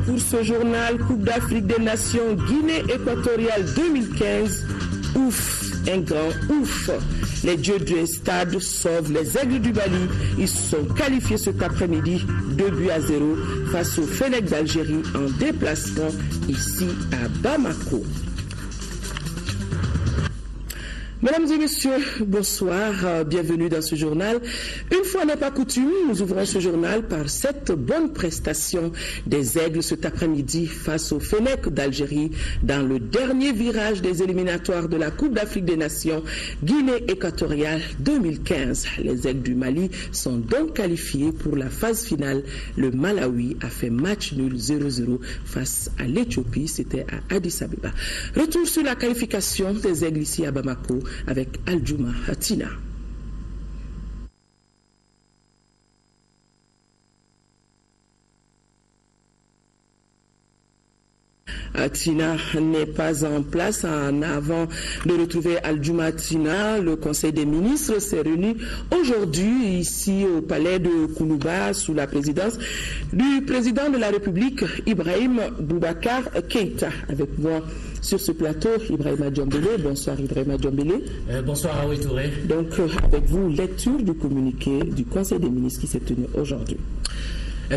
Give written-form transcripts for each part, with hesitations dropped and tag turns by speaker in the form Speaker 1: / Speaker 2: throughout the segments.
Speaker 1: pour ce journal Coupe d'Afrique des Nations Guinée équatoriale 2015. Ouf, un grand ouf. Les dieux du stade sauvent les Aigles du Mali. Ils sont qualifiés cet après-midi 2-0 face au Fennec d'Algérie en déplacement ici à Bamako. Mesdames et messieurs, bonsoir, bienvenue dans ce journal. Une fois n'est pas coutume, nous ouvrons ce journal par cette bonne prestation des Aigles cet après-midi face au Fennec d'Algérie dans le dernier virage des éliminatoires de la Coupe d'Afrique des Nations Guinée équatoriale 2015. Les Aigles du Mali sont donc qualifiés pour la phase finale. Le Malawi a fait match nul 0-0 face à l'Éthiopie, c'était à Addis Abeba. Retour sur la qualification des Aigles ici à Bamako avec Aldjouma Tina. Tina n'est pas en place. Avant de retrouver Aldjouma Tina, le Conseil des ministres s'est réuni aujourd'hui ici au palais de Koulouba sous la présidence du président de la République, Ibrahim Boubacar Keïta. Avec moi sur ce plateau, Ibrahima Djambélé. Bonsoir Ibrahima Djambélé.
Speaker 2: Bonsoir Aoui Touré.
Speaker 1: Donc avec vous, lecture du communiqué du Conseil des ministres qui s'est tenu aujourd'hui.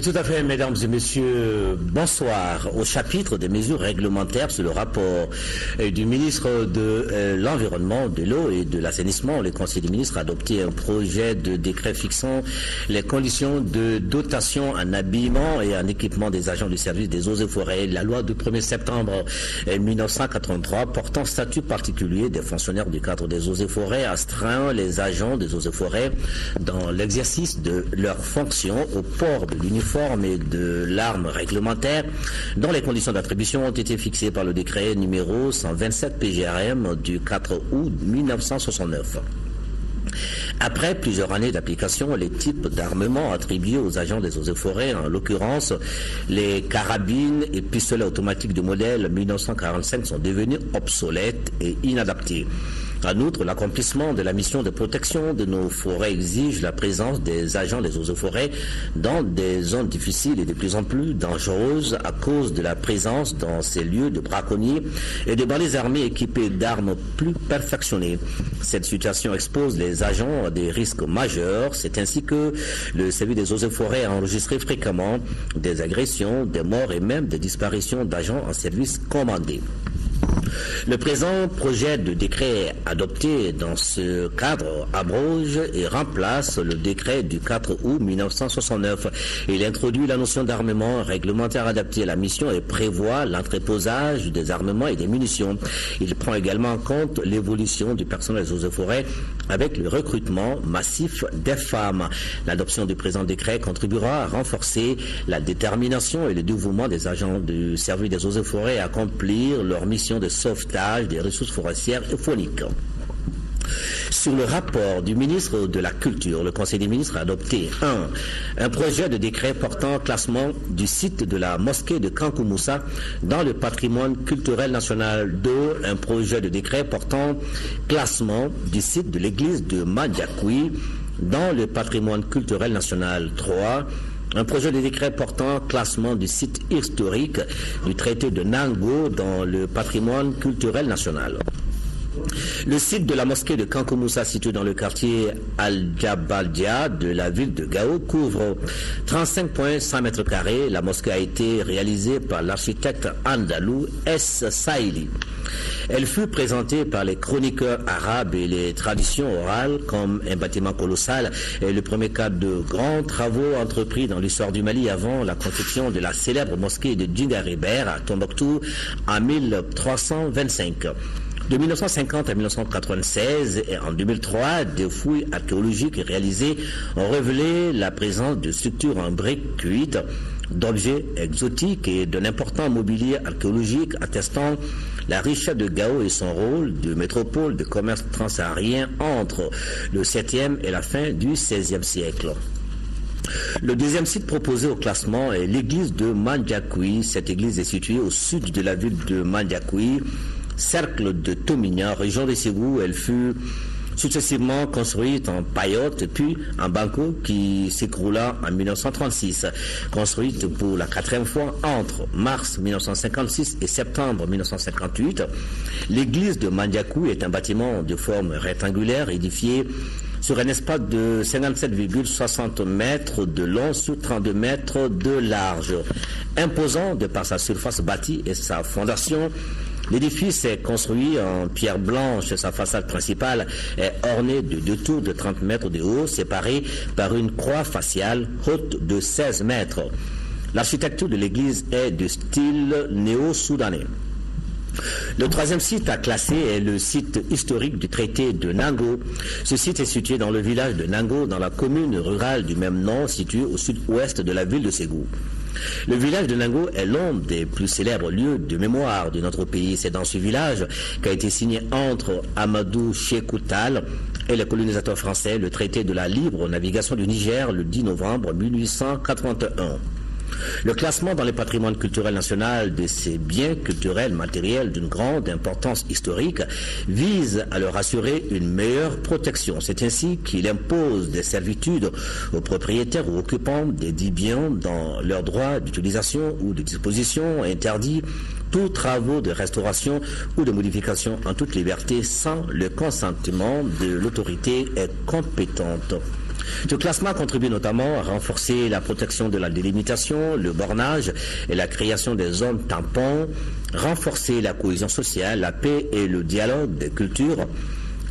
Speaker 2: Tout à fait, mesdames et messieurs, bonsoir. Au chapitre des mesures réglementaires sur le rapport du ministre de l'Environnement, de l'Eau et de l'Assainissement, le Conseil des ministres a adopté un projet de décret fixant les conditions de dotation en habillement et en équipement des agents du service des eaux et forêts. La loi du 1er septembre 1983 portant statut particulier des fonctionnaires du cadre des eaux et forêts astreint les agents des eaux et forêts dans l'exercice de leurs fonctions au port de l'uniforme et de l'arme réglementaire dont les conditions d'attribution ont été fixées par le décret numéro 127 PGRM du 4 août 1969. Après plusieurs années d'application, les types d'armement attribués aux agents des eaux et forêts, en l'occurrence les carabines et pistolets automatiques de modèle 1945, sont devenus obsolètes et inadaptés. En outre, l'accomplissement de la mission de protection de nos forêts exige la présence des agents des eaux et forêts dans des zones difficiles et de plus en plus dangereuses à cause de la présence dans ces lieux de braconniers et de balises armées équipées d'armes plus perfectionnées. Cette situation expose les agents à des risques majeurs. C'est ainsi que le service des eaux et forêts a enregistré fréquemment des agressions, des morts et même des disparitions d'agents en service commandé. Le présent projet de décret adopté dans ce cadre abroge et remplace le décret du 4 août 1969. Il introduit la notion d'armement réglementaire adapté à la mission et prévoit l'entreposage des armements et des munitions. Il prend également en compte l'évolution du personnel des eaux et forêts avec le recrutement massif des femmes. L'adoption du présent décret contribuera à renforcer la détermination et le dévouement des agents du service des eaux et forêts à accomplir leur mission de sauvetage des ressources forestières et fauniques. Sur le rapport du ministre de la Culture, le Conseil des ministres a adopté un projet de décret portant classement du site de la mosquée de Kankoumoussa dans le patrimoine culturel national. 2. Un projet de décret portant classement du site de l'église de Mandiakoui dans le patrimoine culturel national. 3. Un projet de décret portant classement du site historique du traité de Nango dans le patrimoine culturel national. Le site de la mosquée de Kankoumoussa, situé dans le quartier Al-Jabaldia de la ville de Gao, couvre 35,1 mètres carrés. La mosquée a été réalisée par l'architecte andalou S. Saïli. Elle fut présentée par les chroniqueurs arabes et les traditions orales comme un bâtiment colossal et le premier cas de grands travaux entrepris dans l'histoire du Mali avant la construction de la célèbre mosquée de Djingaribert à Tombouctou en 1325. De 1950 à 1996 et en 2003, des fouilles archéologiques réalisées ont révélé la présence de structures en briques cuites, d'objets exotiques et d'un important mobilier archéologique attestant la richesse de Gao et son rôle de métropole de commerce transsaharien entre le 7e et la fin du 16e siècle. Le deuxième site proposé au classement est l'église de Mandiakoui. Cette église est située au sud de la ville de Mandiakoui, cercle de Tomignan, région de Ségou. Elle fut successivement construite en paillote puis en banco qui s'écroula en 1936. Construite pour la 4e fois entre mars 1956 et septembre 1958, l'église de Mandiakou est un bâtiment de forme rectangulaire édifié sur un espace de 57,60 mètres de long sur 32 mètres de large. Imposant de par sa surface bâtie et sa fondation, l'édifice est construit en pierre blanche. Sa façade principale est ornée de 2 tours de 30 mètres de haut, séparées par une croix faciale haute de 16 mètres. L'architecture de l'église est de style néo-soudanais. Le 3e site à classer est le site historique du traité de Nango. Ce site est situé dans le village de Nango, dans la commune rurale du même nom, située au sud-ouest de la ville de Ségou. Le village de Nango est l'un des plus célèbres lieux de mémoire de notre pays. C'est dans ce village qu'a été signé entre Amadou Sékou Tall et les colonisateurs français le traité de la libre navigation du Niger le 10 novembre 1881. Le classement dans le patrimoine culturel national de ces biens culturels matériels d'une grande importance historique vise à leur assurer une meilleure protection. C'est ainsi qu'il impose des servitudes aux propriétaires ou occupants des dits biens dans leurs droits d'utilisation ou de disposition, interdit tous travaux de restauration ou de modification en toute liberté sans le consentement de l'autorité compétente. Ce classement contribue notamment à renforcer la protection de la délimitation, le bornage et la création des zones tampons, renforcer la cohésion sociale, la paix et le dialogue des cultures,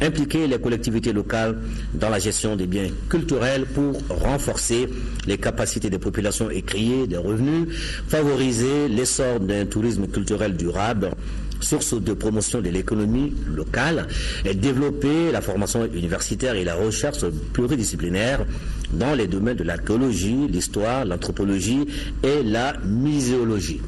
Speaker 2: impliquer les collectivités locales dans la gestion des biens culturels pour renforcer les capacités des populations et créer des revenus, favoriser l'essor d'un tourisme culturel durable, source de promotion de l'économie locale, et développer la formation universitaire et la recherche pluridisciplinaire dans les domaines de l'archéologie, l'histoire, l'anthropologie et la muséologie.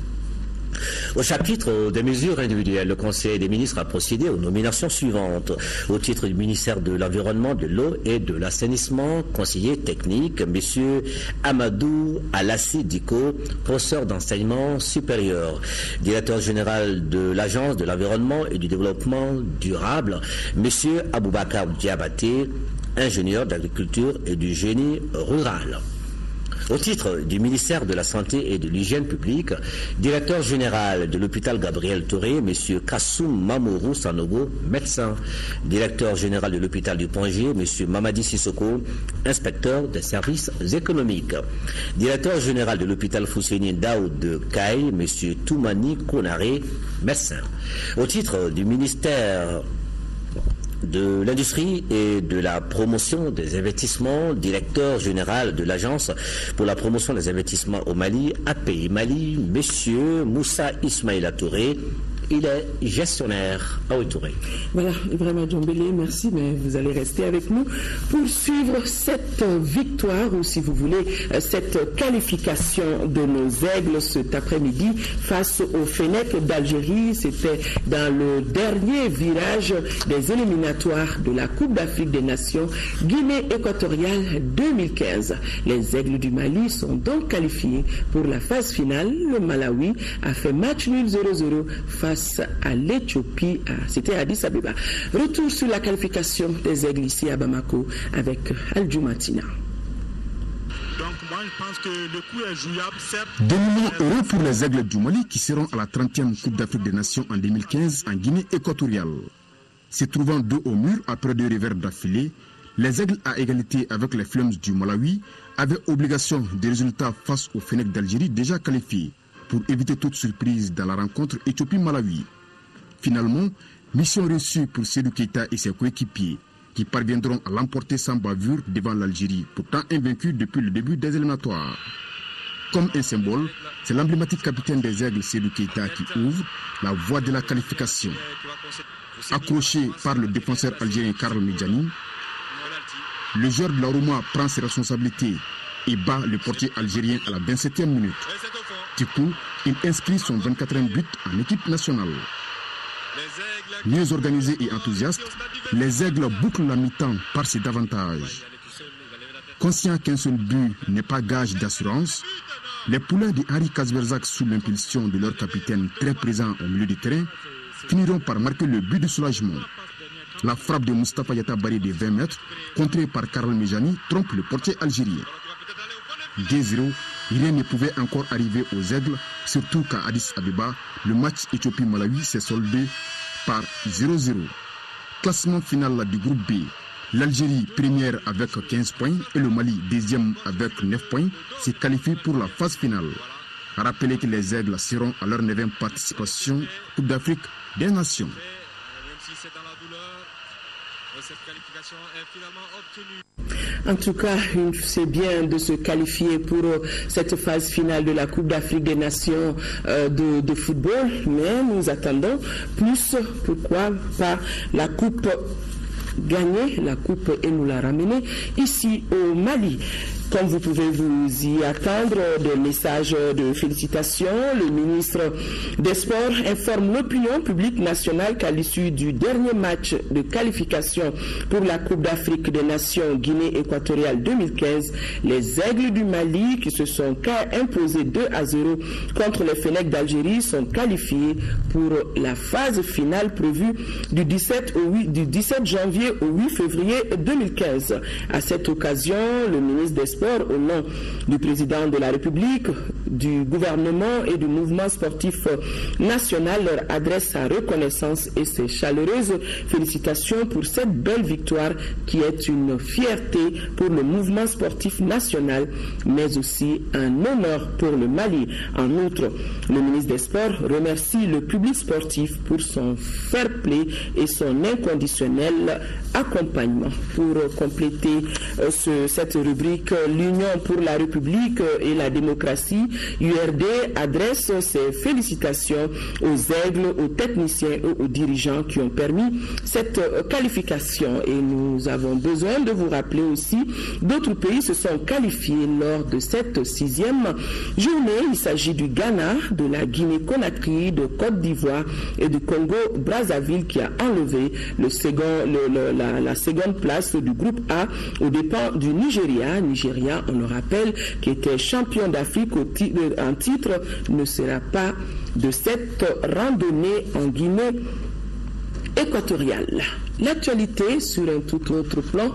Speaker 2: Au chapitre des mesures individuelles, le Conseil des ministres a procédé aux nominations suivantes. Au titre du ministère de l'Environnement, de l'Eau et de l'Assainissement, conseiller technique, M. Amadou Alassi Diko, professeur d'enseignement supérieur. Directeur général de l'Agence de l'Environnement et du Développement durable, M. Aboubakar Diabaté, ingénieur d'agriculture et du génie rural. Au titre du ministère de la Santé et de l'Hygiène publique, directeur général de l'hôpital Gabriel Touré, M. Kassoum Mamourou Sanogo, médecin. Directeur général de l'hôpital du Pongier, M. Mamadi Sissoko, inspecteur des services économiques. Directeur général de l'hôpital Fousséni Daoud de Kaï, M. Toumani Konaré, médecin. Au titre du ministère de l'industrie et de la promotion des investissements, directeur général de l'agence pour la promotion des investissements au Mali, API Mali, M. Moussa Ismaïla Touré. Il est gestionnaire à Ouitouré.
Speaker 1: Voilà, Ibrahima Djombele, merci, mais vous allez rester avec nous pour suivre cette victoire, ou si vous voulez, cette qualification de nos aigles cet après-midi face au Fennec d'Algérie. C'était dans le dernier virage des éliminatoires de la Coupe d'Afrique des Nations Guinée équatoriale 2015. Les aigles du Mali sont donc qualifiés pour la phase finale. Le Malawi a fait match nul 0-0 face à l'Éthiopie, c'était à Addis Abeba. Retour sur la qualification des aigles ici à Bamako avec Aldjou Matina.
Speaker 3: Donc moi je pense que le coup est jouable, certes.
Speaker 4: 2 millions d'euros pour les aigles du Mali qui seront à la 30e Coupe d'Afrique des Nations en 2015 en Guinée équatoriale. Se trouvant dos au mur après 2 revers d'affilée, les aigles à égalité avec les Flames du Malawi avaient obligation des résultats face au Fennec d'Algérie déjà qualifié, pour éviter toute surprise dans la rencontre Éthiopie-Malawi. Finalement, mission reçue pour Sédou Keita et ses coéquipiers, qui parviendront à l'emporter sans bavure devant l'Algérie, pourtant invaincue depuis le début des éliminatoires. Comme un symbole, c'est l'emblématique capitaine des aigles Sédou Keita qui ouvre la voie de la qualification. Accroché par le défenseur algérien Karl Medjani, le joueur de la Roma prend ses responsabilités et bat le portier algérien à la 27e minute. Du coup, il inscrit son 24e but en équipe nationale. Mieux organisés et enthousiastes, les aigles bouclent la mi-temps par ses avantages. Conscients qu'un seul but n'est pas gage d'assurance, les poulains de Henri Kasberzak, sous l'impulsion de leur capitaine très présent au milieu du terrain, finiront par marquer le but de soulagement. La frappe de Moustapha Yatabari de 20 mètres, contrée par Karol Mejani, trompe le portier algérien. 2-0, rien ne pouvait encore arriver aux Aigles, surtout qu'à Addis Abeba, le match Éthiopie-Malawi s'est soldé par 0-0. Classement final du groupe B. L'Algérie, première avec 15 points, et le Mali, deuxième avec 9 points, se qualifie pour la phase finale. Rappelez que les Aigles seront à leur 9e participation Coupe d'Afrique des Nations.
Speaker 1: En tout cas, c'est bien de se qualifier pour cette phase finale de la Coupe d'Afrique des Nations de football, mais nous attendons plus, pourquoi pas la Coupe gagnée, la Coupe et nous la ramener ici au Mali. Comme vous pouvez vous y attendre, des messages de félicitations. Le ministre des Sports informe l'opinion publique nationale qu'à l'issue du dernier match de qualification pour la Coupe d'Afrique des Nations Guinée équatoriale 2015, les Aigles du Mali, qui se sont imposés 2-0 contre les Fennecs d'Algérie, sont qualifiés pour la phase finale prévue du 17 janvier au 8 février 2015. À cette occasion, le ministre des au nom du président de la République, du gouvernement et du mouvement sportif national leur adresse sa reconnaissance et ses chaleureuses félicitations pour cette belle victoire qui est une fierté pour le mouvement sportif national, mais aussi un honneur pour le Mali. En outre, le ministre des Sports remercie le public sportif pour son fair play et son inconditionnel accompagnement. Pour compléter cette rubrique, l'Union pour la République et la démocratie, URD, adresse ses félicitations aux Aigles, aux techniciens et aux dirigeants qui ont permis cette qualification. Et nous avons besoin de vous rappeler aussi, d'autres pays se sont qualifiés lors de cette 6e journée. Il s'agit du Ghana, de la Guinée-Conakry, de Côte d'Ivoire et du Congo-Brazzaville qui a enlevé la seconde place du groupe A aux dépens du Nigeria, on le rappelle, qui était champion d'Afrique en titre, ne sera pas de cette randonnée en Guinée équatoriale. L'actualité sur un tout autre plan,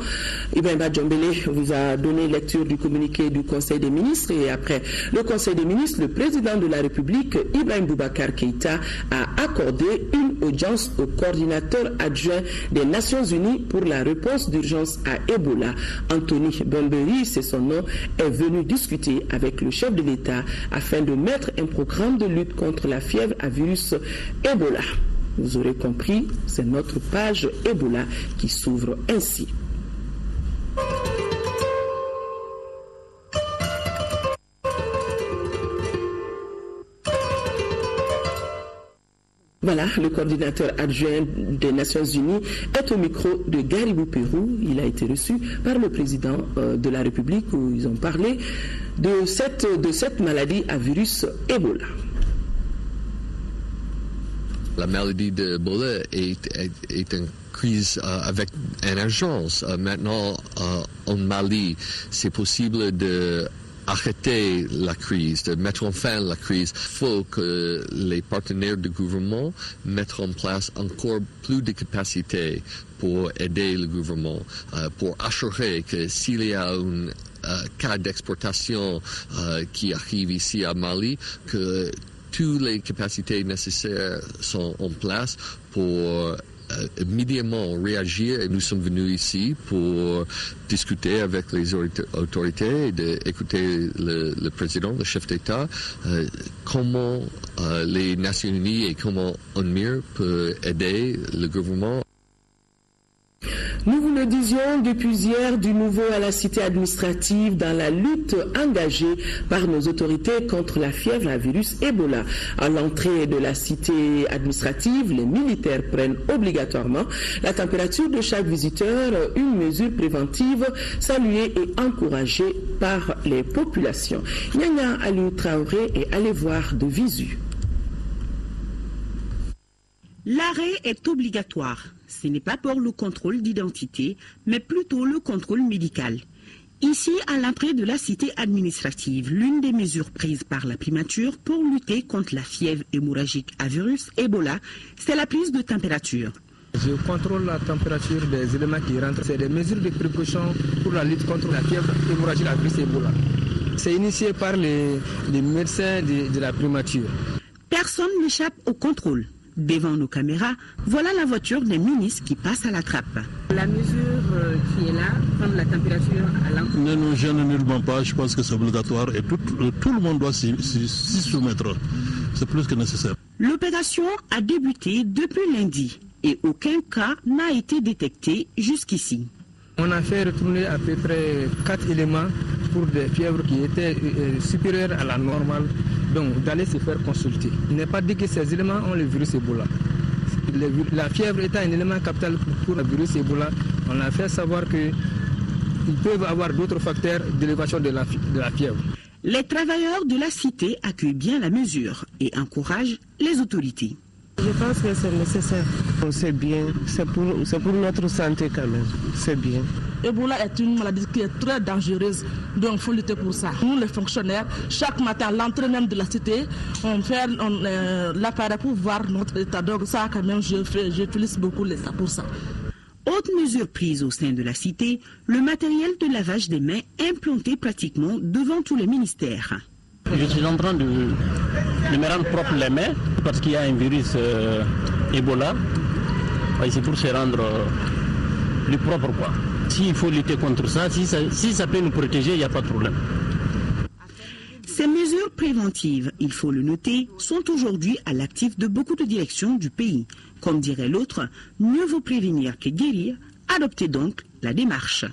Speaker 1: Ibrahima Djombele vous a donné lecture du communiqué du Conseil des ministres et après le Conseil des ministres, le président de la République, Ibrahim Boubacar Keïta, a accordé une audience au coordinateur adjoint des Nations Unies pour la réponse d'urgence à Ebola. Anthony Bemberi, c'est son nom, est venu discuter avec le chef de l'État afin de mettre un programme de lutte contre la fièvre à virus Ebola. Vous aurez compris, c'est notre page Ebola qui s'ouvre ainsi. Voilà, le coordinateur adjoint des Nations Unies est au micro de Garibou Pérou. Il a été reçu par le président de la République où ils ont parlé de cette maladie à virus Ebola.
Speaker 5: La maladie d'Ebola est une crise avec une urgence. Maintenant, en Mali, c'est possible d'arrêter la crise, de mettre en fin la crise. Il faut que les partenaires du gouvernement mettent en place encore plus de capacités pour aider le gouvernement, pour assurer que s'il y a un cas d'exportation qui arrive ici à Mali, que toutes les capacités nécessaires sont en place pour immédiatement réagir. Et nous sommes venus ici pour discuter avec les autorités et d'écouter le président, le chef d'État, comment les Nations Unies et comment UNMIR peut aider le gouvernement.
Speaker 1: Nous vous le disions depuis hier, du nouveau à la cité administrative dans la lutte engagée par nos autorités contre la fièvre à virus Ebola. À l'entrée de la cité administrative, les militaires prennent obligatoirement la température de chaque visiteur, une mesure préventive saluée et encouragée par les populations. Nyanya Aliou Traoré est allé voir de visu.
Speaker 6: L'arrêt est obligatoire. Ce n'est pas pour le contrôle d'identité, mais plutôt le contrôle médical. Ici, à l'entrée de la cité administrative, l'une des mesures prises par la primature pour lutter contre la fièvre hémorragique à virus Ebola, c'est la prise de température.
Speaker 7: Je contrôle la température des éléments qui rentrent. C'est des mesures de précaution pour la lutte contre la fièvre hémorragique à virus Ebola. C'est initié par les médecins de la primature.
Speaker 6: Personne n'échappe au contrôle. Devant nos caméras, voilà la voiture des ministres qui passe à la trappe.
Speaker 8: La mesure qui est là, prendre la température à l'entrée.
Speaker 9: Ne nous gêne nullement pas, je pense que c'est obligatoire et tout le monde doit s'y soumettre. C'est plus que nécessaire.
Speaker 6: L'opération a débuté depuis lundi et aucun cas n'a été détecté jusqu'ici.
Speaker 7: On a fait retourner à peu près 4 éléments pour des fièvres qui étaient supérieures à la normale, donc d'aller se faire consulter. Il n'est pas dit que ces éléments ont le virus Ebola. La fièvre étant un élément capital pour le virus Ebola, on a fait savoir qu'ils peuvent avoir d'autres facteurs d'élévation de la fièvre.
Speaker 6: Les travailleurs de la cité accueillent bien la mesure et encouragent les autorités.
Speaker 10: Je pense que c'est nécessaire. C'est bien, c'est pour notre santé quand même. C'est bien.
Speaker 11: Ebola est une maladie qui est très dangereuse, donc il faut lutter pour ça. Nous, les fonctionnaires, chaque matin, à l'entrée même de la cité, on fait l'appareil pour voir notre état. Donc ça, quand même, j'utilise beaucoup l'État pour ça.
Speaker 6: Autre mesure prise au sein de la cité, le matériel de lavage des mains implanté pratiquement devant tous les ministères.
Speaker 12: Je suis en train de me rendre propre les mains parce qu'il y a un virus Ebola. Et c'est pour se rendre plus propre, quoi. S'il faut lutter contre ça, si ça peut nous protéger, il n'y a pas de problème.
Speaker 6: Ces mesures préventives, il faut le noter, sont aujourd'hui à l'actif de beaucoup de directions du pays. Comme dirait l'autre, mieux vaut prévenir que guérir. Adoptez donc la démarche.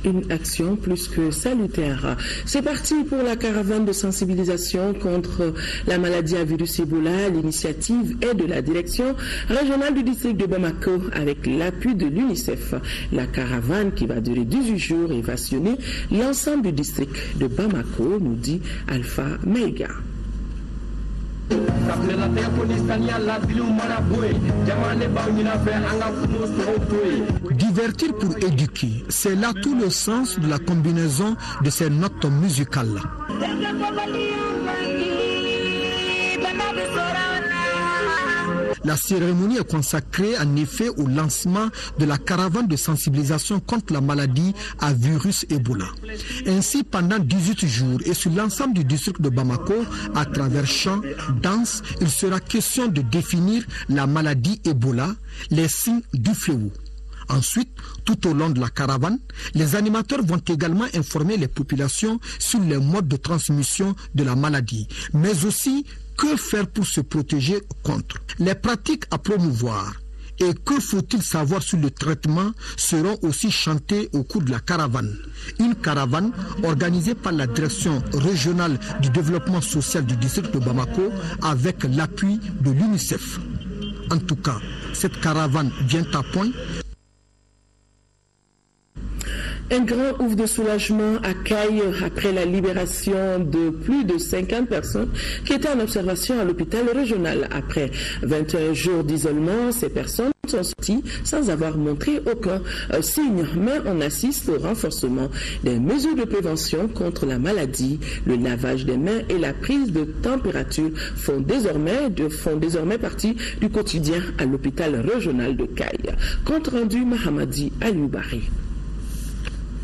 Speaker 1: Une action plus que salutaire. C'est parti pour la caravane de sensibilisation contre la maladie à virus Ebola. L'initiative est de la direction régionale du district de Bamako avec l'appui de l'UNICEF. La caravane qui va durer 18 jours et va sillonner l'ensemble du district de Bamako, nous dit Alpha Meiga.
Speaker 13: Divertir pour éduquer, c'est là tout le sens de la combinaison de ces notes musicales. La cérémonie est consacrée en effet au lancement de la caravane de sensibilisation contre la maladie à virus Ebola. Ainsi, pendant 18 jours et sur l'ensemble du district de Bamako, à travers chants, danses, il sera question de définir la maladie Ebola, les signes du fléau. Ensuite, tout au long de la caravane, les animateurs vont également informer les populations sur les modes de transmission de la maladie, mais aussi que faire pour se protéger contre. Les pratiques à promouvoir et que faut-il savoir sur le traitement seront aussi chantées au cours de la caravane. Une caravane organisée par la direction régionale du développement social du district de Bamako avec l'appui de l'UNICEF. En tout cas, cette caravane vient à point.
Speaker 1: Un grand ouf de soulagement à Caille après la libération de plus de 50 personnes qui étaient en observation à l'hôpital régional. Après 21 jours d'isolement, ces personnes sont sorties sans avoir montré aucun signe. Mais on assiste au renforcement des mesures de prévention contre la maladie. Le lavage des mains et la prise de température font désormais partie du quotidien à l'hôpital régional de Caille. Compte rendu Mahamadi Alioubari.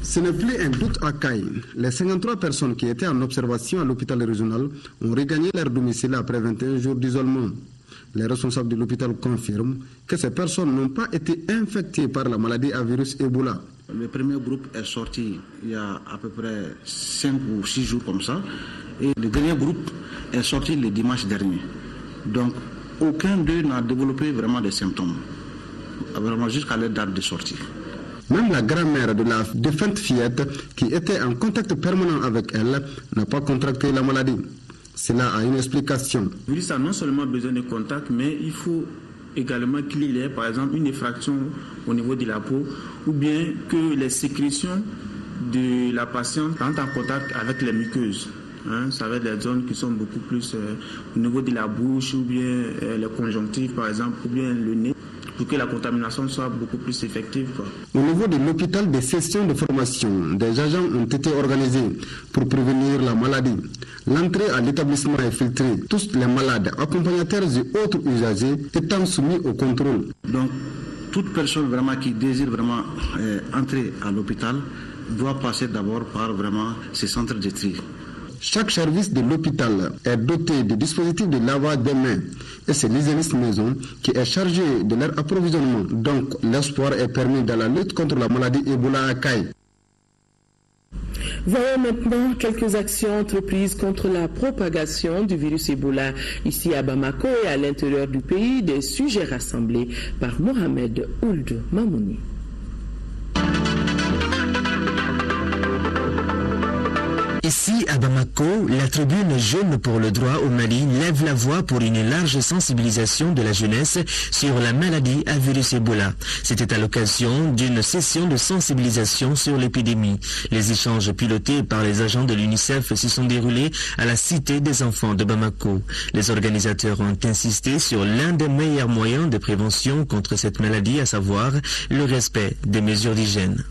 Speaker 14: Ce n'est plus un doute à Caille. Les 53 personnes qui étaient en observation à l'hôpital régional ont regagné leur domicile après 21 jours d'isolement. Les responsables de l'hôpital confirment que ces personnes n'ont pas été infectées par la maladie à virus Ebola.
Speaker 15: Le premier groupe est sorti il y a à peu près 5 ou 6 jours comme ça. Et le dernier groupe est sorti le dimanche dernier. Donc, aucun d'eux n'a développé vraiment des symptômes, vraiment jusqu'à leur date de sortie.
Speaker 14: Même la grand-mère de la défunte fillette, qui était en contact permanent avec elle, n'a pas contracté la maladie. Cela a une explication.
Speaker 3: Le virus a non seulement besoin de contact, mais il faut également qu'il y ait, par exemple, une effraction au niveau de la peau, ou bien que les sécrétions de la patiente entrent en contact avec les muqueuses. Ça va être des zones qui sont beaucoup plus au niveau de la bouche, ou bien les conjonctives, par exemple, ou bien le nez. pour que la contamination soit beaucoup plus effective.
Speaker 14: Au niveau de l'hôpital, des sessions de formation des agents ont été organisées pour prévenir la maladie. L'entrée à l'établissement est filtrée. Tous les malades, accompagnateurs et autres usagers étant soumis au contrôle.
Speaker 15: Donc, toute personne vraiment qui désire vraiment entrer à l'hôpital doit passer d'abord par vraiment ces centres de tri.
Speaker 14: Chaque service de l'hôpital est doté de dispositifs de lavage des mains et c'est l'hygiéniste maison qui est chargé de leur approvisionnement. Donc l'espoir est permis dans la lutte contre la maladie Ebola à Kayes.
Speaker 1: Voyons maintenant quelques actions entreprises contre la propagation du virus Ebola ici à Bamako et à l'intérieur du pays, des sujets rassemblés par Mohamed Ould Mamouni.
Speaker 16: Ici, à Bamako, la tribune Jeunes pour le droit au Mali lève la voix pour une large sensibilisation de la jeunesse sur la maladie à virus Ebola. C'était à l'occasion d'une session de sensibilisation sur l'épidémie. Les échanges pilotés par les agents de l'UNICEF se sont déroulés à la Cité des enfants de Bamako. Les organisateurs ont insisté sur l'un des meilleurs moyens de prévention contre cette maladie, à savoir le respect des mesures d'hygiène.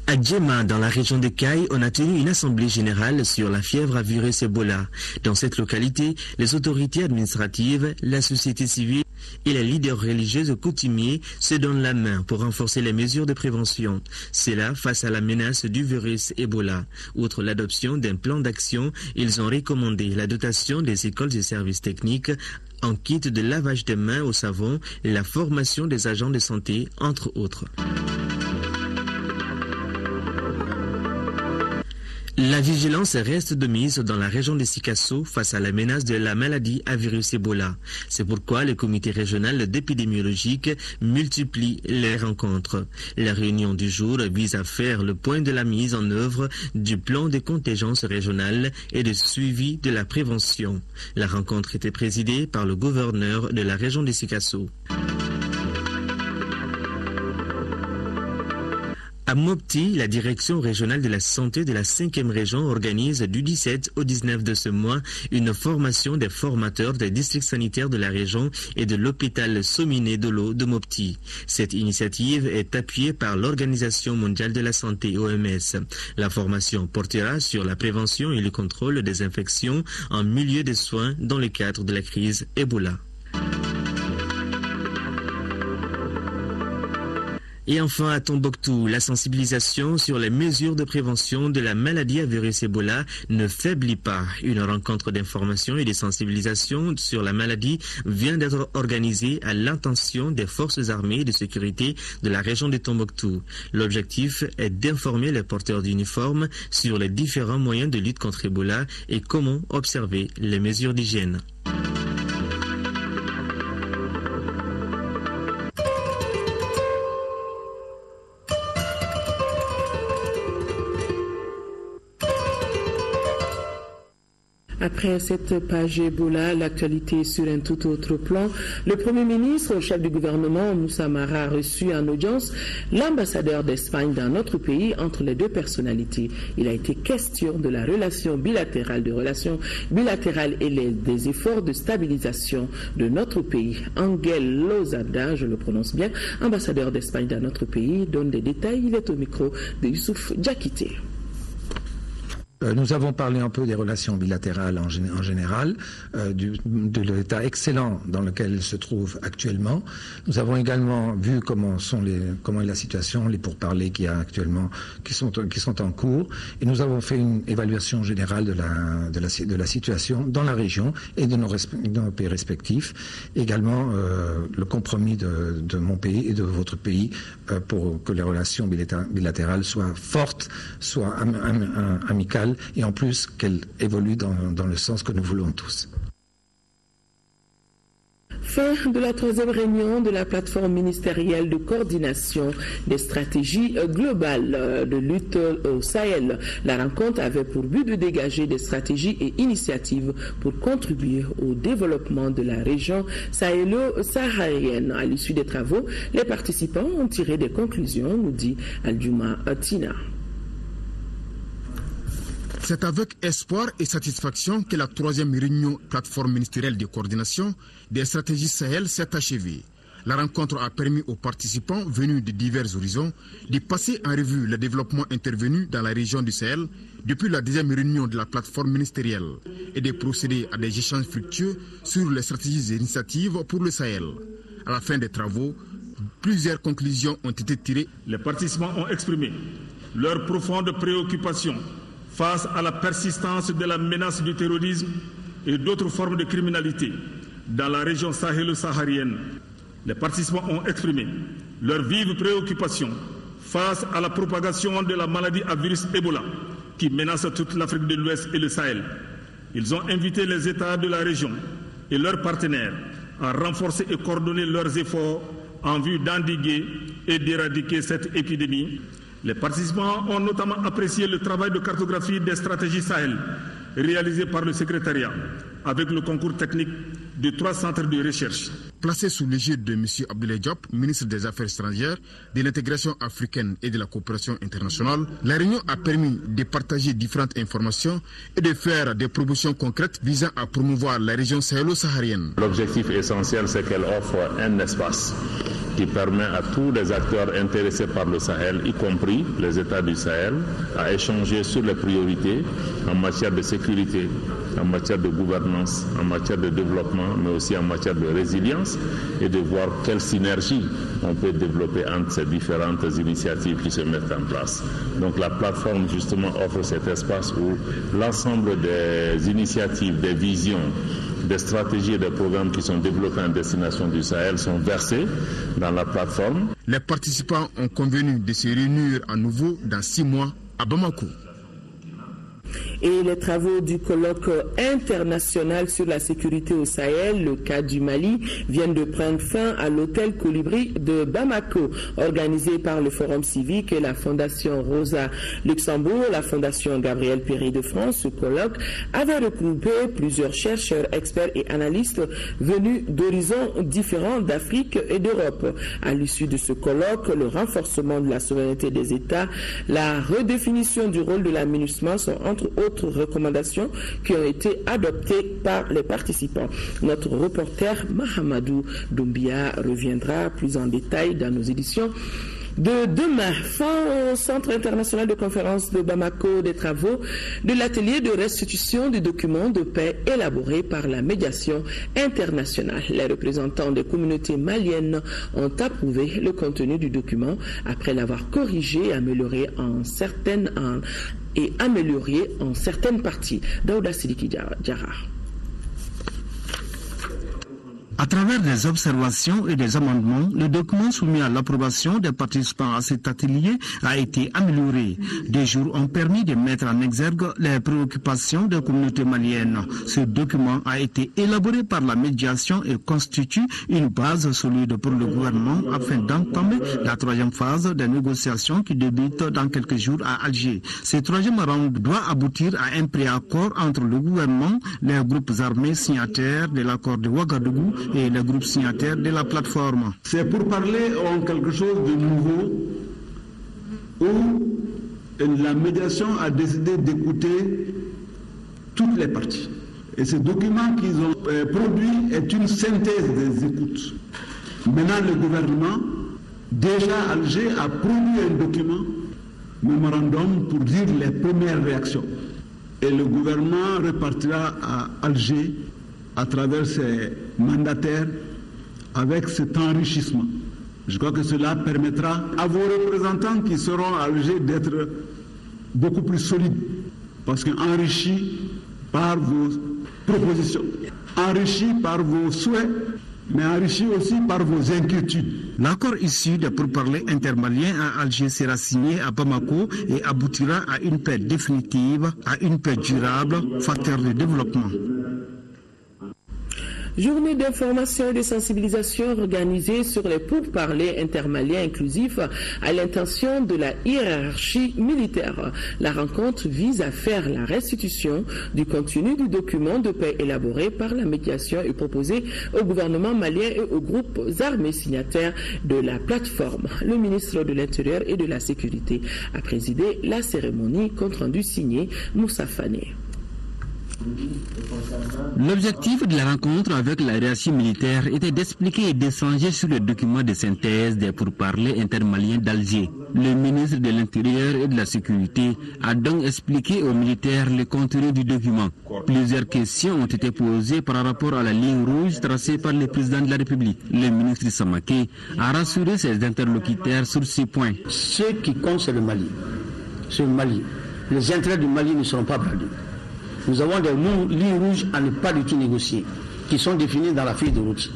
Speaker 16: À Djema, dans la région de Kayes, on a tenu une assemblée générale sur la fièvre à virus Ebola. Dans cette localité, les autorités administratives, la société civile et les leaders religieux coutumiers se donnent la main pour renforcer les mesures de prévention. C'est là face à la menace du virus Ebola. Outre l'adoption d'un plan d'action, ils ont recommandé la dotation des écoles et services techniques en kit de lavage des mains au savon et la formation des agents de santé, entre autres. La vigilance reste de mise dans la région de Sikasso face à la menace de la maladie à virus Ebola. C'est pourquoi le comité régional d'épidémiologie multiplie les rencontres. La réunion du jour vise à faire le point de la mise en œuvre du plan de contingence régionale et de suivi de la prévention. La rencontre était présidée par le gouverneur de la région de Sikasso. À Mopti, la direction régionale de la santé de la 5e région organise du 17 au 19 de ce mois une formation des formateurs des districts sanitaires de la région et de l'hôpital Sominé Dolo de Mopti. Cette initiative est appuyée par l'Organisation mondiale de la santé OMS. La formation portera sur la prévention et le contrôle des infections en milieu de soins dans le cadre de la crise Ebola. Et enfin, à Tombouctou, la sensibilisation sur les mesures de prévention de la maladie à virus Ebola ne faiblit pas. Une rencontre d'information et de sensibilisation sur la maladie vient d'être organisée à l'intention des forces armées et de sécurité de la région de Tombouctou. L'objectif est d'informer les porteurs d'uniformes sur les différents moyens de lutte contre Ebola et comment observer les mesures d'hygiène.
Speaker 1: Après cette page Ebola, l'actualité sur un tout autre plan. Le Premier ministre, chef du gouvernement, Moussa Mara, a reçu en audience l'ambassadeur d'Espagne dans notre pays entre les deux personnalités. Il a été question de la relation bilatérale, et des efforts de stabilisation de notre pays. Angel Lozada, je le prononce bien, ambassadeur d'Espagne dans notre pays, donne des détails. Il est au micro de Youssouf Diakité.
Speaker 17: Nous avons parlé un peu des relations bilatérales en général, de l'état excellent dans lequel elles se trouvent actuellement. Nous avons également vu comment est la situation, les pourparlers qu'il y a actuellement, qui sont en cours. Et nous avons fait une évaluation générale de la situation dans la région et de nos pays respectifs. Également le compromis de mon pays et de votre pays pour que les relations bilatérales soient fortes, soient amicales, et en plus qu'elle évolue dans le sens que nous voulons tous.
Speaker 1: Fin de la 3e réunion de la plateforme ministérielle de coordination des stratégies globales de lutte au Sahel. La rencontre avait pour but de dégager des stratégies et initiatives pour contribuer au développement de la région sahélo-saharienne. À l'issue des travaux, les participants ont tiré des conclusions, nous dit Aldjouma Tina.
Speaker 4: C'est avec espoir et satisfaction que la 3e réunion plateforme ministérielle de coordination des stratégies Sahel s'est achevée. La rencontre a permis aux participants venus de divers horizons de passer en revue le développement intervenu dans la région du Sahel depuis la 2e réunion de la plateforme ministérielle et de procéder à des échanges fructueux sur les stratégies et initiatives pour le Sahel. À la fin des travaux, plusieurs conclusions ont été tirées.
Speaker 18: Les participants ont exprimé leur profonde préoccupation face à la persistance de la menace du terrorisme et d'autres formes de criminalité dans la région sahélo-saharienne. Les participants ont exprimé leur vive préoccupation face à la propagation de la maladie à virus Ebola qui menace toute l'Afrique de l'Ouest et le Sahel. Ils ont invité les États de la région et leurs partenaires à renforcer et coordonner leurs efforts en vue d'endiguer et d'éradiquer cette épidémie. Les participants ont notamment apprécié le travail de cartographie des stratégies Sahel réalisé par le secrétariat avec le concours technique de 3 centres de recherche.
Speaker 4: Placé sous l'égide de M. Abdoulaye Diop, ministre des Affaires étrangères, de l'intégration africaine et de la coopération internationale, la réunion a permis de partager différentes informations et de faire des propositions concrètes visant à promouvoir la région sahélo-saharienne.
Speaker 19: L'objectif essentiel, c'est qu'elle offre un espace qui permet à tous les acteurs intéressés par le Sahel, y compris les États du Sahel, à échanger sur les priorités en matière de sécurité, en matière de gouvernance, en matière de développement, mais aussi en matière de résilience, et de voir quelle synergie on peut développer entre ces différentes initiatives qui se mettent en place. Donc la plateforme justement offre cet espace où l'ensemble des initiatives, des visions, des stratégies et des programmes qui sont développés en destination du Sahel sont versés dans la plateforme.
Speaker 4: Les participants ont convenu de se réunir à nouveau dans 6 mois à Bamako.
Speaker 1: Et les travaux du colloque international sur la sécurité au Sahel, le cas du Mali, viennent de prendre fin à l'hôtel Colibri de Bamako, organisé par le Forum civique et la Fondation Rosa Luxembourg, la Fondation Gabriel Péry de France. Ce colloque avait regroupé plusieurs chercheurs, experts et analystes venus d'horizons différents d'Afrique et d'Europe. À l'issue de ce colloque, le renforcement de la souveraineté des États, la redéfinition du rôle de la MINUSMA sont entre autres recommandations qui ont été adoptées par les participants. Notre reporter Mahamadou Doumbia reviendra plus en détail dans nos éditions de demain. Fin au Centre international de conférence de Bamako des travaux de l'atelier de restitution des documents de paix élaborés par la médiation internationale. Les représentants des communautés maliennes ont approuvé le contenu du document après l'avoir corrigé et amélioré en certaines parties. Daouda Sidiki Diarra.
Speaker 20: À travers des observations et des amendements, le document soumis à l'approbation des participants à cet atelier a été amélioré. Des jours ont permis de mettre en exergue les préoccupations des communautés maliennes. Ce document a été élaboré par la médiation et constitue une base solide pour le gouvernement afin d'entamer la 3e phase des négociations qui débute dans quelques jours à Alger. Ce 3e round doit aboutir à un préaccord entre le gouvernement, les groupes armés signataires de l'accord de Ouagadougou et les groupes signataires de la plateforme.
Speaker 21: C'est pour parler en quelque chose de nouveau où la médiation a décidé d'écouter toutes les parties. Et ce document qu'ils ont produit est une synthèse des écoutes. Maintenant, le gouvernement, déjà Alger, a produit un document, mémorandum, pour dire les premières réactions. Et le gouvernement repartira à Alger à travers ses mandataires avec cet enrichissement. Je crois que cela permettra à vos représentants qui seront à Alger d'être beaucoup plus solides, parce qu'enrichis par vos propositions, enrichis par vos souhaits, mais enrichis aussi par vos inquiétudes.
Speaker 20: L'accord issu des pourparlers intermaliens à Alger sera signé à Bamako et aboutira à une paix définitive, à une paix durable, facteur de développement.
Speaker 1: Journée d'information et de sensibilisation organisée sur les pourparlers intermaliens inclusifs à l'intention de la hiérarchie militaire. La rencontre vise à faire la restitution du contenu du document de paix élaboré par la médiation et proposé au gouvernement malien et aux groupes armés signataires de la plateforme. Le ministre de l'Intérieur et de la Sécurité a présidé la cérémonie, compte rendu signé Moussa Fané.
Speaker 2: L'objectif de la rencontre avec la hiérarchie militaire était d'expliquer et d'échanger sur le document de synthèse des pourparlers intermaliens d'Alger. Le ministre de l'Intérieur et de la Sécurité a donc expliqué aux militaires le contenu du document. Plusieurs questions ont été posées par rapport à la ligne rouge tracée par le président de la République. Le ministre Samaké a rassuré ses interlocuteurs sur ces points.
Speaker 22: Ce qui compte, c'est le Mali. C'est le Mali. Les intérêts du Mali ne seront pas bradés. Nous avons des lignes rouges à ne pas du tout négocier, qui sont définies dans la feuille de route.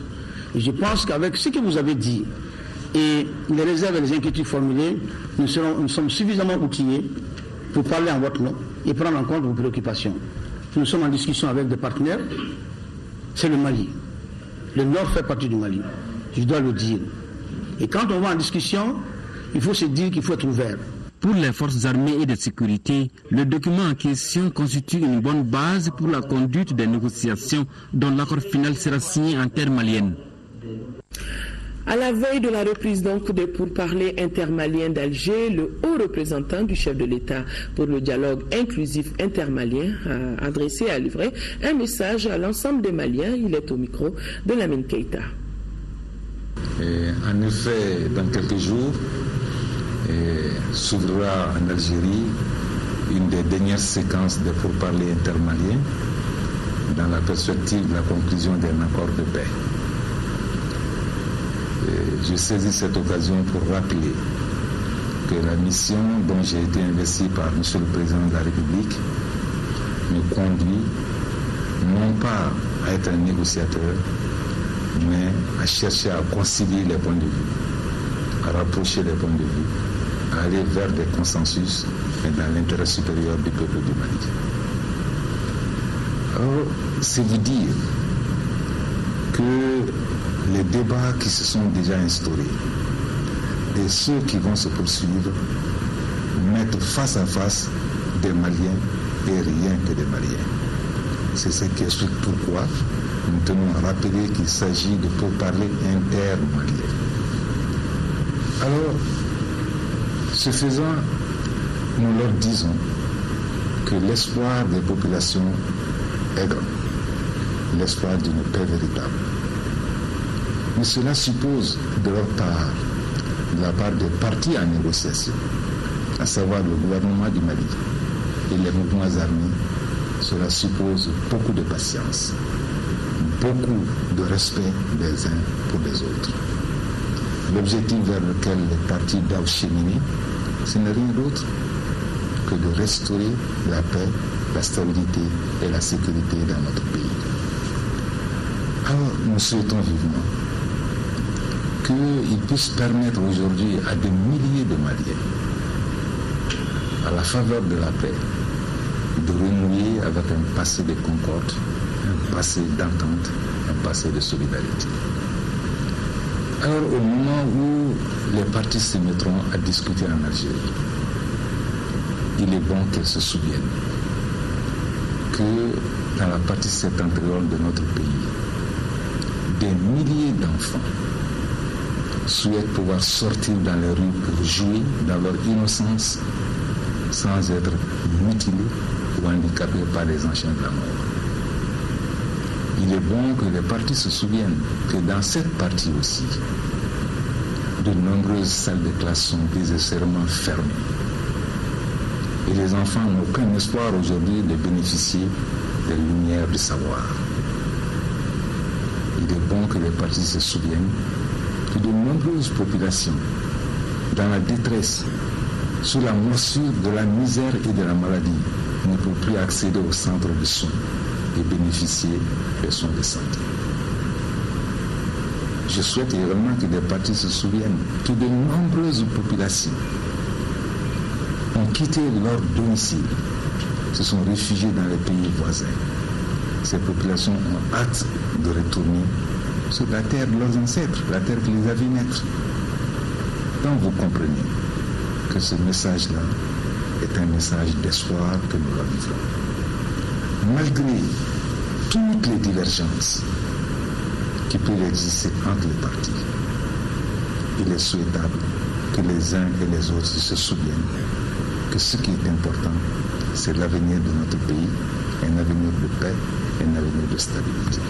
Speaker 22: Et je pense qu'avec ce que vous avez dit et les réserves et les inquiétudes formulées, nous sommes suffisamment outillés pour parler en votre nom et prendre en compte vos préoccupations. Nous sommes en discussion avec des partenaires. C'est le Mali. Le Nord fait partie du Mali. Je dois le dire. Et quand on va en discussion, il faut se dire qu'il faut être ouvert.
Speaker 2: Pour les forces armées et de sécurité, le document en question constitue une bonne base pour la conduite des négociations dont l'accord final sera signé en terres maliennes.
Speaker 1: À la veille de la reprise donc des pourparlers intermaliens d'Alger, le haut représentant du chef de l'État pour le dialogue inclusif intermalien a adressé et a livré un message à l'ensemble des Maliens. Il est au micro de Lamine Keïta.
Speaker 23: En effet, dans quelques jours, s'ouvrira en Algérie une des dernières séquences des pourparlers intermaliens dans la perspective de la conclusion d'un accord de paix. Je saisis cette occasion pour rappeler que la mission dont j'ai été investi par M. le Président de la République me conduit non pas à être un négociateur, mais à chercher à concilier les points de vue, à rapprocher les points de vue, à aller vers des consensus et dans l'intérêt supérieur du peuple du Mali. Alors, c'est vous dire que les débats qui se sont déjà instaurés et ceux qui vont se poursuivre mettent face à face des Maliens et rien que des Maliens. C'est ce qui explique pourquoi nous tenons à rappeler qu'il s'agit de pourparlers intermaliens. Alors, ce faisant, nous leur disons que l'espoir des populations est grand, l'espoir d'une paix véritable. Mais cela suppose de leur part, de la part des partis en négociation, à savoir le gouvernement du Mali et les mouvements armés, cela suppose beaucoup de patience, beaucoup de respect des uns pour les autres. L'objectif vers lequel les partis doivent cheminer, ce n'est rien d'autre que de restaurer la paix, la stabilité et la sécurité dans notre pays. Alors, nous souhaitons vivement qu'il puisse permettre aujourd'hui à des milliers de Maliens, à la faveur de la paix, de renouer avec un passé de concorde, un passé d'entente, un passé de solidarité. Alors, au moment où les partis se mettront à discuter en Algérie, il est bon qu'elles se souviennent que dans la partie septentrionale de notre pays, des milliers d'enfants souhaitent pouvoir sortir dans les rues pour jouer dans leur innocence sans être mutilés ou handicapés par les enchaînements de la mort. Il est bon que les partis se souviennent que dans cette partie aussi, de nombreuses salles de classe sont désespérément fermées. Et les enfants n'ont aucun espoir aujourd'hui de bénéficier des lumières du savoir. Il est bon que les partis se souviennent que de nombreuses populations, dans la détresse, sous la morsure de la misère et de la maladie, ne peuvent plus accéder aux centres de soins et bénéficier des soins de santé. Je souhaite également que les partis se souviennent que de nombreuses populations ont quitté leur domicile, se sont réfugiés dans les pays voisins ces populations ont hâte de retourner sur la terre de leurs ancêtres, la terre qui les a vus naître. Donc vous comprenez que ce message-là est un message d'espoir que nous leur livrons. Malgré toutes les divergences qui peuvent exister entre les partis, il est souhaitable que les uns et les autres se souviennent que ce qui est important, c'est l'avenir de notre pays, un avenir de paix, un avenir de stabilité.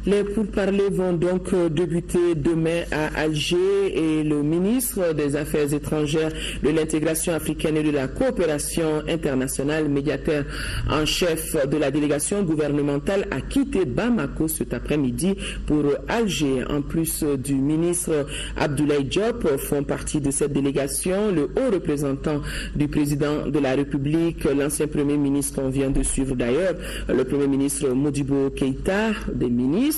Speaker 1: Les pourparlers vont donc débuter demain à Alger et le ministre des Affaires étrangères, de l'intégration africaine et de la coopération internationale, médiateur en chef de la délégation gouvernementale, a quitté Bamako cet après-midi pour Alger. En plus du ministre Abdoulaye Diop, font partie de cette délégation le haut représentant du président de la République, l'ancien premier ministre qu'on vient de suivre d'ailleurs, le premier ministre Modibo Keïta, des ministres,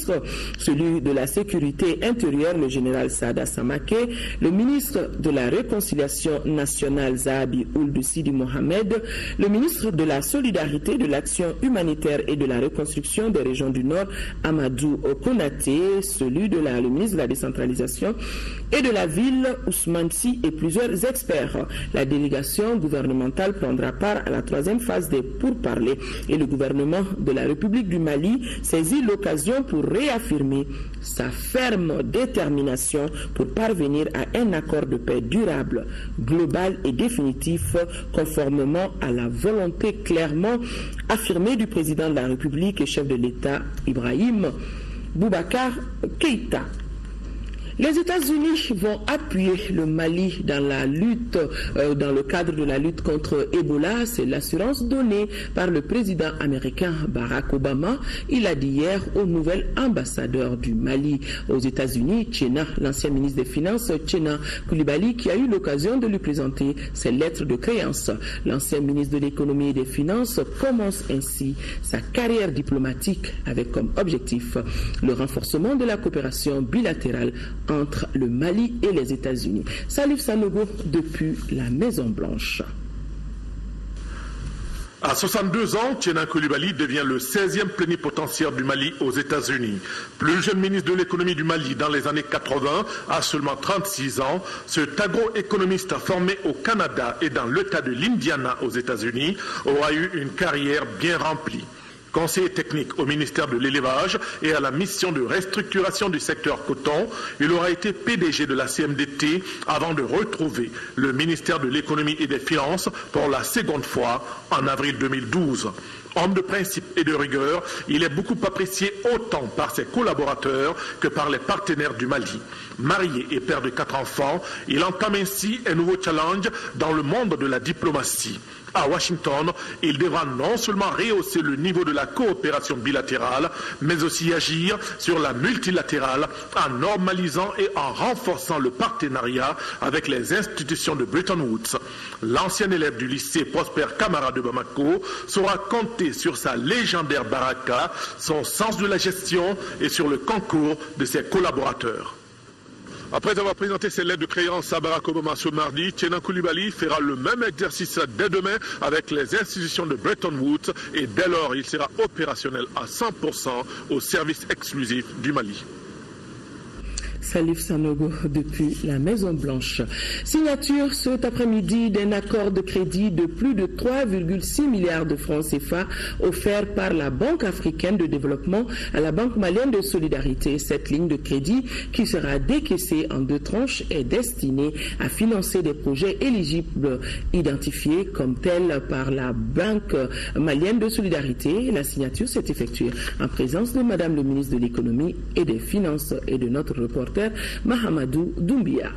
Speaker 1: celui de la sécurité intérieure, le général Sada Samake, le ministre de la réconciliation nationale, Zahabi Ould Sidi Mohamed, le ministre de la solidarité, de l'action humanitaire et de la reconstruction des régions du Nord, Amadou Konaté, le ministre de la décentralisation et de la ville, Ousmane Sy, et plusieurs experts. La délégation gouvernementale prendra part à la troisième phase des pourparlers et le gouvernement de la République du Mali saisit l'occasion pour réaffirmer sa ferme détermination pour parvenir à un accord de paix durable, global et définitif, conformément à la volonté clairement affirmée du président de la République et chef de l'État, Ibrahim Boubacar Keïta. Les États-Unis vont appuyer le Mali dans la lutte, dans le cadre de la lutte contre Ebola. C'est l'assurance donnée par le président américain Barack Obama. Il a dit hier au nouvel ambassadeur du Mali aux États-Unis, Tchena, l'ancien ministre des Finances, Tchena Koulibaly, qui a eu l'occasion de lui présenter ses lettres de créance. L'ancien ministre de l'Économie et des Finances commence ainsi sa carrière diplomatique avec comme objectif le renforcement de la coopération bilatérale entre le Mali et les États-Unis. Salif Sanogo depuis la Maison-Blanche.
Speaker 5: À 62 ans, Tchena Koulibaly devient le 16e plénipotentiaire du Mali aux États-Unis. Plus jeune ministre de l'économie du Mali dans les années 80, à seulement 36 ans, cet agroéconomiste formé au Canada et dans l'État de l'Indiana aux États-Unis aura eu une carrière bien remplie. Conseiller technique au ministère de l'élevage et à la mission de restructuration du secteur coton, il aura été PDG de la CMDT avant de retrouver le ministère de l'économie et des finances pour la seconde fois en avril 2012. Homme de principe et de rigueur, il est beaucoup apprécié autant par ses collaborateurs que par les partenaires du Mali. Marié et père de 4 enfants, il entame ainsi un nouveau challenge dans le monde de la diplomatie. À Washington, il devra non seulement rehausser le niveau de la coopération bilatérale, mais aussi agir sur la multilatérale en normalisant et en renforçant le partenariat avec les institutions de Bretton Woods. L'ancien élève du lycée Prosper Camara de Bamako saura compter sur sa légendaire baraka, son sens de la gestion et sur le concours de ses collaborateurs. Après avoir présenté ses lettres de créance à Barack Obama ce mardi, Tchena Koulibaly fera le même exercice dès demain avec les institutions de Bretton Woods et dès lors il sera opérationnel à 100% au service exclusif du Mali.
Speaker 1: Salif Sanogo depuis la Maison-Blanche. Signature cet après-midi d'un accord de crédit de plus de 3,6 milliards de francs CFA offert par la Banque africaine de développement à la Banque malienne de solidarité. Cette ligne de crédit qui sera décaissée en 2 tranches est destinée à financer des projets éligibles identifiés comme tels par la Banque malienne de solidarité. La signature s'est effectuée en présence de Madame le ministre de l'économie et des finances et de notre reporter Mahamadou Doumbia.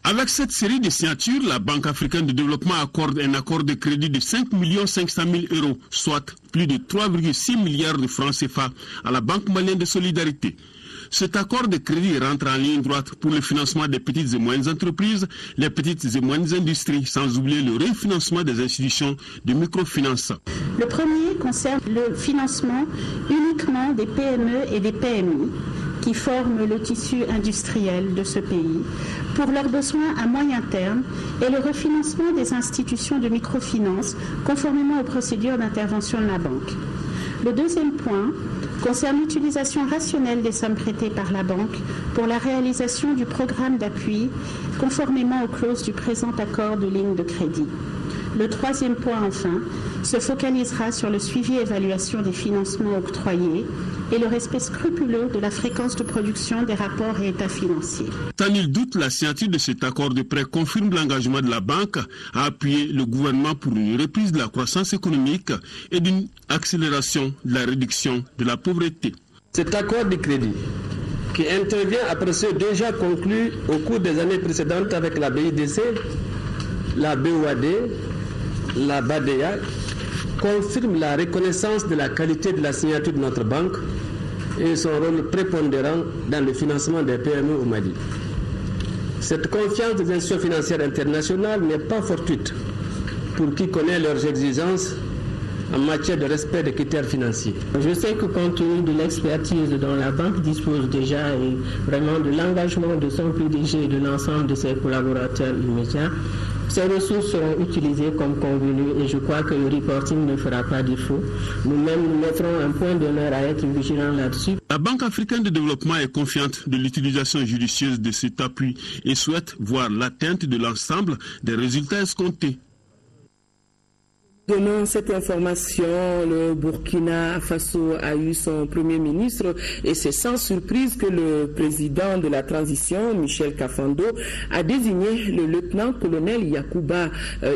Speaker 8: Avec cette série de signatures, la Banque africaine de développement accorde un accord de crédit de 5 500 000 euros, soit plus de 3,6 milliards de francs CFA à la Banque malienne de solidarité. Cet accord de crédit rentre en ligne droite pour le financement des petites et moyennes entreprises, les petites et moyennes industries, sans oublier le refinancement des institutions de microfinance.
Speaker 9: Le premier concerne le financement uniquement des PME et des PMI
Speaker 7: qui forment le tissu industriel de ce pays, pour leurs besoins à moyen terme et le refinancement des institutions de microfinance conformément aux procédures d'intervention de la banque. Le deuxième point concerne l'utilisation rationnelle des sommes prêtées par la banque pour la réalisation du programme d'appui conformément aux clauses du présent accord de ligne de crédit. Le troisième point, enfin, se focalisera sur le suivi et évaluation des financements octroyés et le respect scrupuleux de la fréquence de production des rapports et états financiers.
Speaker 8: Sans nul doute, la signature de cet accord de prêt confirme l'engagement de la banque à appuyer le gouvernement pour une reprise de la croissance économique et d'une accélération de la réduction de la pauvreté.
Speaker 9: Cet accord de crédit, qui intervient après ceux déjà conclus au cours des années précédentes avec la BIDC, la BOAD, la BADEA, confirme la reconnaissance de la qualité de la signature de notre banque et son rôle prépondérant dans le financement des PME au Mali. Cette confiance des institutions financières internationales n'est pas fortuite pour qui connaît leurs exigences en matière de respect des critères financiers.
Speaker 7: Je sais que compte tenu de l'expertise dont la banque dispose déjà et vraiment de l'engagement de son PDG et de l'ensemble de ses collaborateurs immédiats, ces ressources seront utilisées comme convenu et je crois que le reporting ne fera pas défaut. Nous-mêmes, nous mettrons un point d'honneur à être vigilants là-dessus.
Speaker 8: La Banque africaine de développement est confiante de l'utilisation judicieuse de cet appui et souhaite voir l'atteinte de l'ensemble des résultats escomptés.
Speaker 1: Donnant cette information, le Burkina Faso a eu son premier ministre et c'est sans surprise que le président de la transition, Michel Kafando, a désigné le lieutenant-colonel Yacouba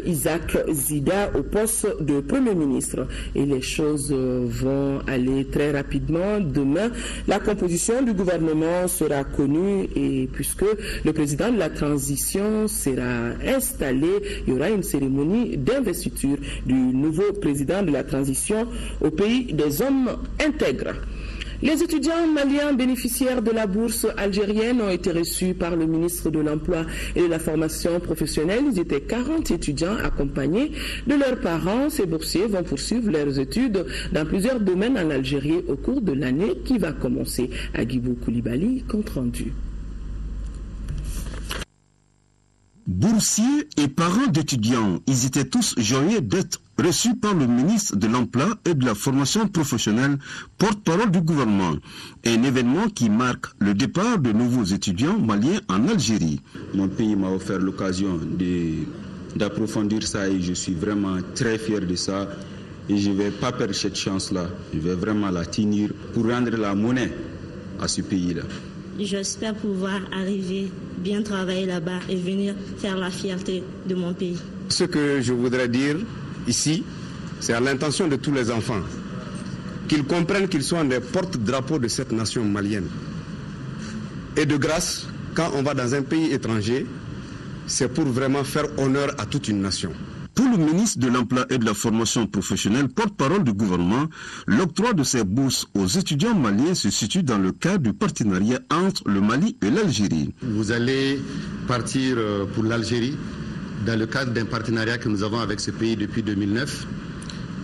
Speaker 1: Isaac Zida au poste de premier ministre. Et les choses vont aller très rapidement. Demain, la composition du gouvernement sera connue et puisque le président de la transition sera installé, il y aura une cérémonie d'investiture du nouveau président de la transition au pays des hommes intègres. Les étudiants maliens bénéficiaires de la bourse algérienne ont été reçus par le ministre de l'Emploi et de la formation professionnelle. Ils étaient 40 étudiants accompagnés de leurs parents. Ces boursiers vont poursuivre leurs études dans plusieurs domaines en Algérie au cours de l'année qui va commencer. Agibou Koulibaly, compte rendu.
Speaker 10: Boursiers et parents d'étudiants, ils étaient tous joyeux d'être reçus par le ministre de l'Emploi et de la formation professionnelle, porte-parole du gouvernement. Un événement qui marque le départ de nouveaux étudiants maliens en Algérie.
Speaker 24: Mon pays m'a offert l'occasion d'approfondir ça et je suis vraiment très fier de ça. Et je ne vais pas perdre cette chance-là. Je vais vraiment la tenir pour rendre la monnaie à ce pays-là.
Speaker 25: J'espère pouvoir arriver, bien travailler là-bas et venir faire la fierté de mon pays.
Speaker 26: Ce que je voudrais dire ici, c'est à l'intention de tous les enfants, qu'ils comprennent qu'ils sont des porte-drapeaux de cette nation malienne. Et de grâce, quand on va dans un pays étranger, c'est pour vraiment faire honneur à toute une nation.
Speaker 10: Pour le ministre de l'Emploi et de la formation professionnelle, porte-parole du gouvernement, l'octroi de ces bourses aux étudiants maliens se situe dans le cadre du partenariat entre le Mali et l'Algérie.
Speaker 14: Vous allez partir pour l'Algérie dans le cadre d'un partenariat que nous avons avec ce pays depuis 2009,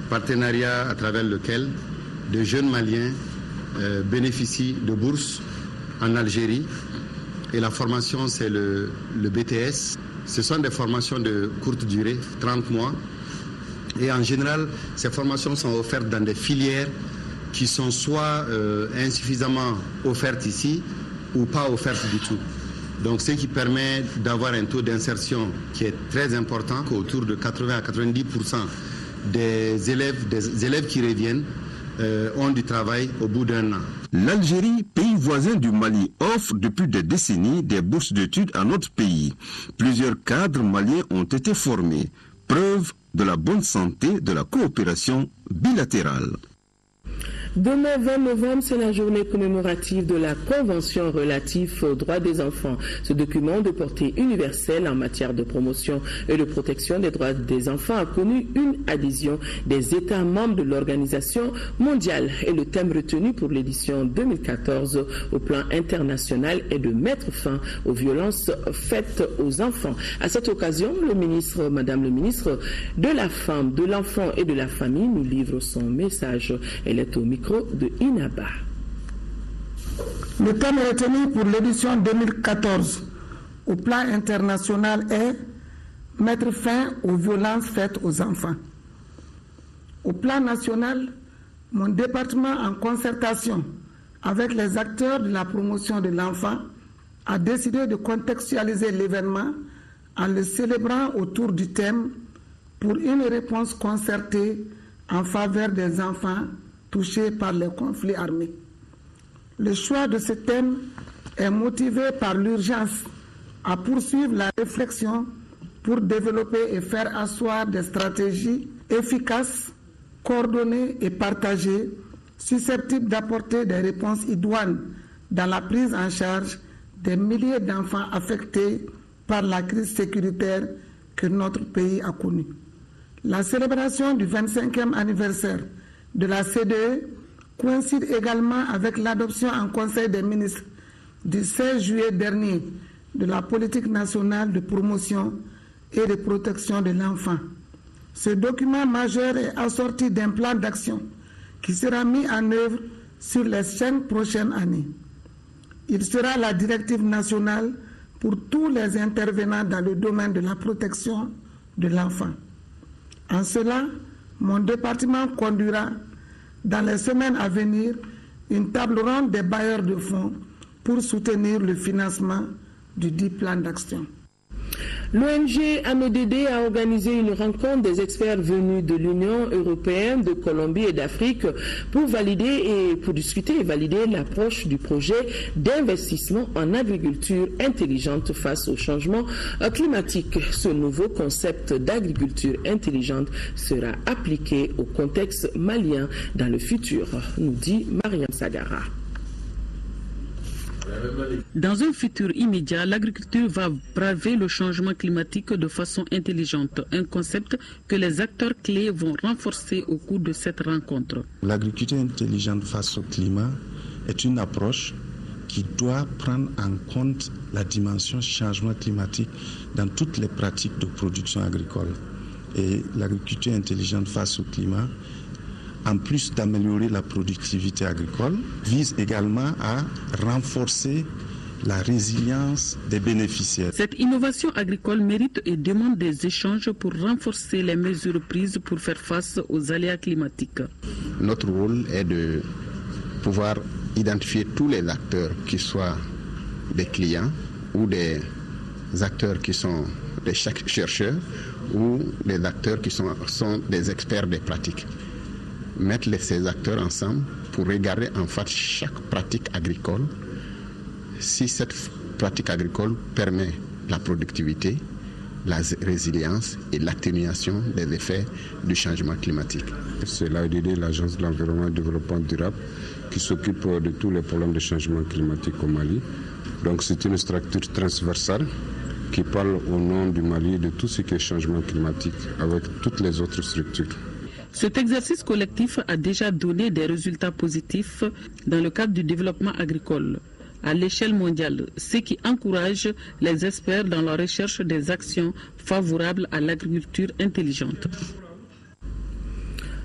Speaker 14: partenariat à travers lequel de jeunes Maliens bénéficient de bourses en Algérie. Et la formation, c'est le BTS. Ce sont des formations de courte durée, 30 mois. Et en général, ces formations sont offertes dans des filières qui sont soit insuffisamment offertes ici ou pas offertes du tout. Donc ce qui permet d'avoir un taux d'insertion qui est très important, autour de 80 à 90% des élèves qui reviennent ont du travail au bout d'un an.
Speaker 10: L'Algérie, pays voisin du Mali, offre depuis des décennies des bourses d'études à notre pays. Plusieurs cadres maliens ont été formés, preuve de la bonne santé de la coopération bilatérale.
Speaker 1: Demain 20 novembre, c'est la journée commémorative de la Convention relative aux droits des enfants. Ce document de portée universelle en matière de promotion et de protection des droits des enfants a connu une adhésion des États membres de l'Organisation mondiale. Et le thème retenu pour l'édition 2014 au plan international est de mettre fin aux violences faites aux enfants. À cette occasion, Madame le ministre de la Femme, de l'Enfant et de la Famille nous livre son message. Elle est au micro de Inaba.
Speaker 3: Le thème retenu pour l'édition 2014 au plan international est « Mettre fin aux violences faites aux enfants ». Au plan national, mon département, en concertation avec les acteurs de la promotion de l'enfant, a décidé de contextualiser l'événement en le célébrant autour du thème pour une réponse concertée en faveur des enfants touchés par les conflits armés. Le choix de ce thème est motivé par l'urgence à poursuivre la réflexion pour développer et faire asseoir des stratégies efficaces, coordonnées et partagées, susceptibles d'apporter des réponses idoines dans la prise en charge des milliers d'enfants affectés par la crise sécuritaire que notre pays a connue. La célébration du 25e anniversaire de la CDE coïncide également avec l'adoption en Conseil des ministres du 16 juillet dernier de la politique nationale de promotion et de protection de l'enfant. Ce document majeur est assorti d'un plan d'action qui sera mis en œuvre sur les 5 prochaines années. Il sera la directive nationale pour tous les intervenants dans le domaine de la protection de l'enfant. En cela, mon département conduira dans les semaines à venir une table ronde des bailleurs de fonds pour soutenir le financement du dit plan d'action.
Speaker 1: L'ONG AMEDD a organisé une rencontre des experts venus de l'Union européenne, de Colombie et d'Afrique pour discuter et valider l'approche du projet d'investissement en agriculture intelligente face au changement climatique. Ce nouveau concept d'agriculture intelligente sera appliqué au contexte malien dans le futur, nous dit Mariam Sagara.
Speaker 6: Dans un futur immédiat, l'agriculture va braver le changement climatique de façon intelligente, un concept que les acteurs clés vont renforcer au cours de cette rencontre.
Speaker 11: L'agriculture intelligente face au climat est une approche qui doit prendre en compte la dimension changement climatique dans toutes les pratiques de production agricole. Et l'agriculture intelligente face au climat, en plus d'améliorer la productivité agricole, vise également à renforcer la résilience des bénéficiaires.
Speaker 6: Cette innovation agricole mérite et demande des échanges pour renforcer les mesures prises pour faire face aux aléas climatiques.
Speaker 12: Notre rôle est de pouvoir identifier tous les acteurs, qui soient des clients ou des acteurs qui sont des chercheurs ou des acteurs qui sont des experts des pratiques. Mettre ces acteurs ensemble pour regarder en fait chaque pratique agricole, si cette pratique agricole permet la productivité, la résilience et l'atténuation des effets du changement climatique.
Speaker 13: C'est l'ADD, l'Agence de l'environnement et du développement durable, qui s'occupe de tous les problèmes de changement climatique au Mali. Donc c'est une structure transversale qui parle au nom du Mali de tout ce qui est changement climatique avec toutes les autres structures.
Speaker 6: Cet exercice collectif a déjà donné des résultats positifs dans le cadre du développement agricole à l'échelle mondiale, ce qui encourage les experts dans la recherche des actions favorables à l'agriculture intelligente.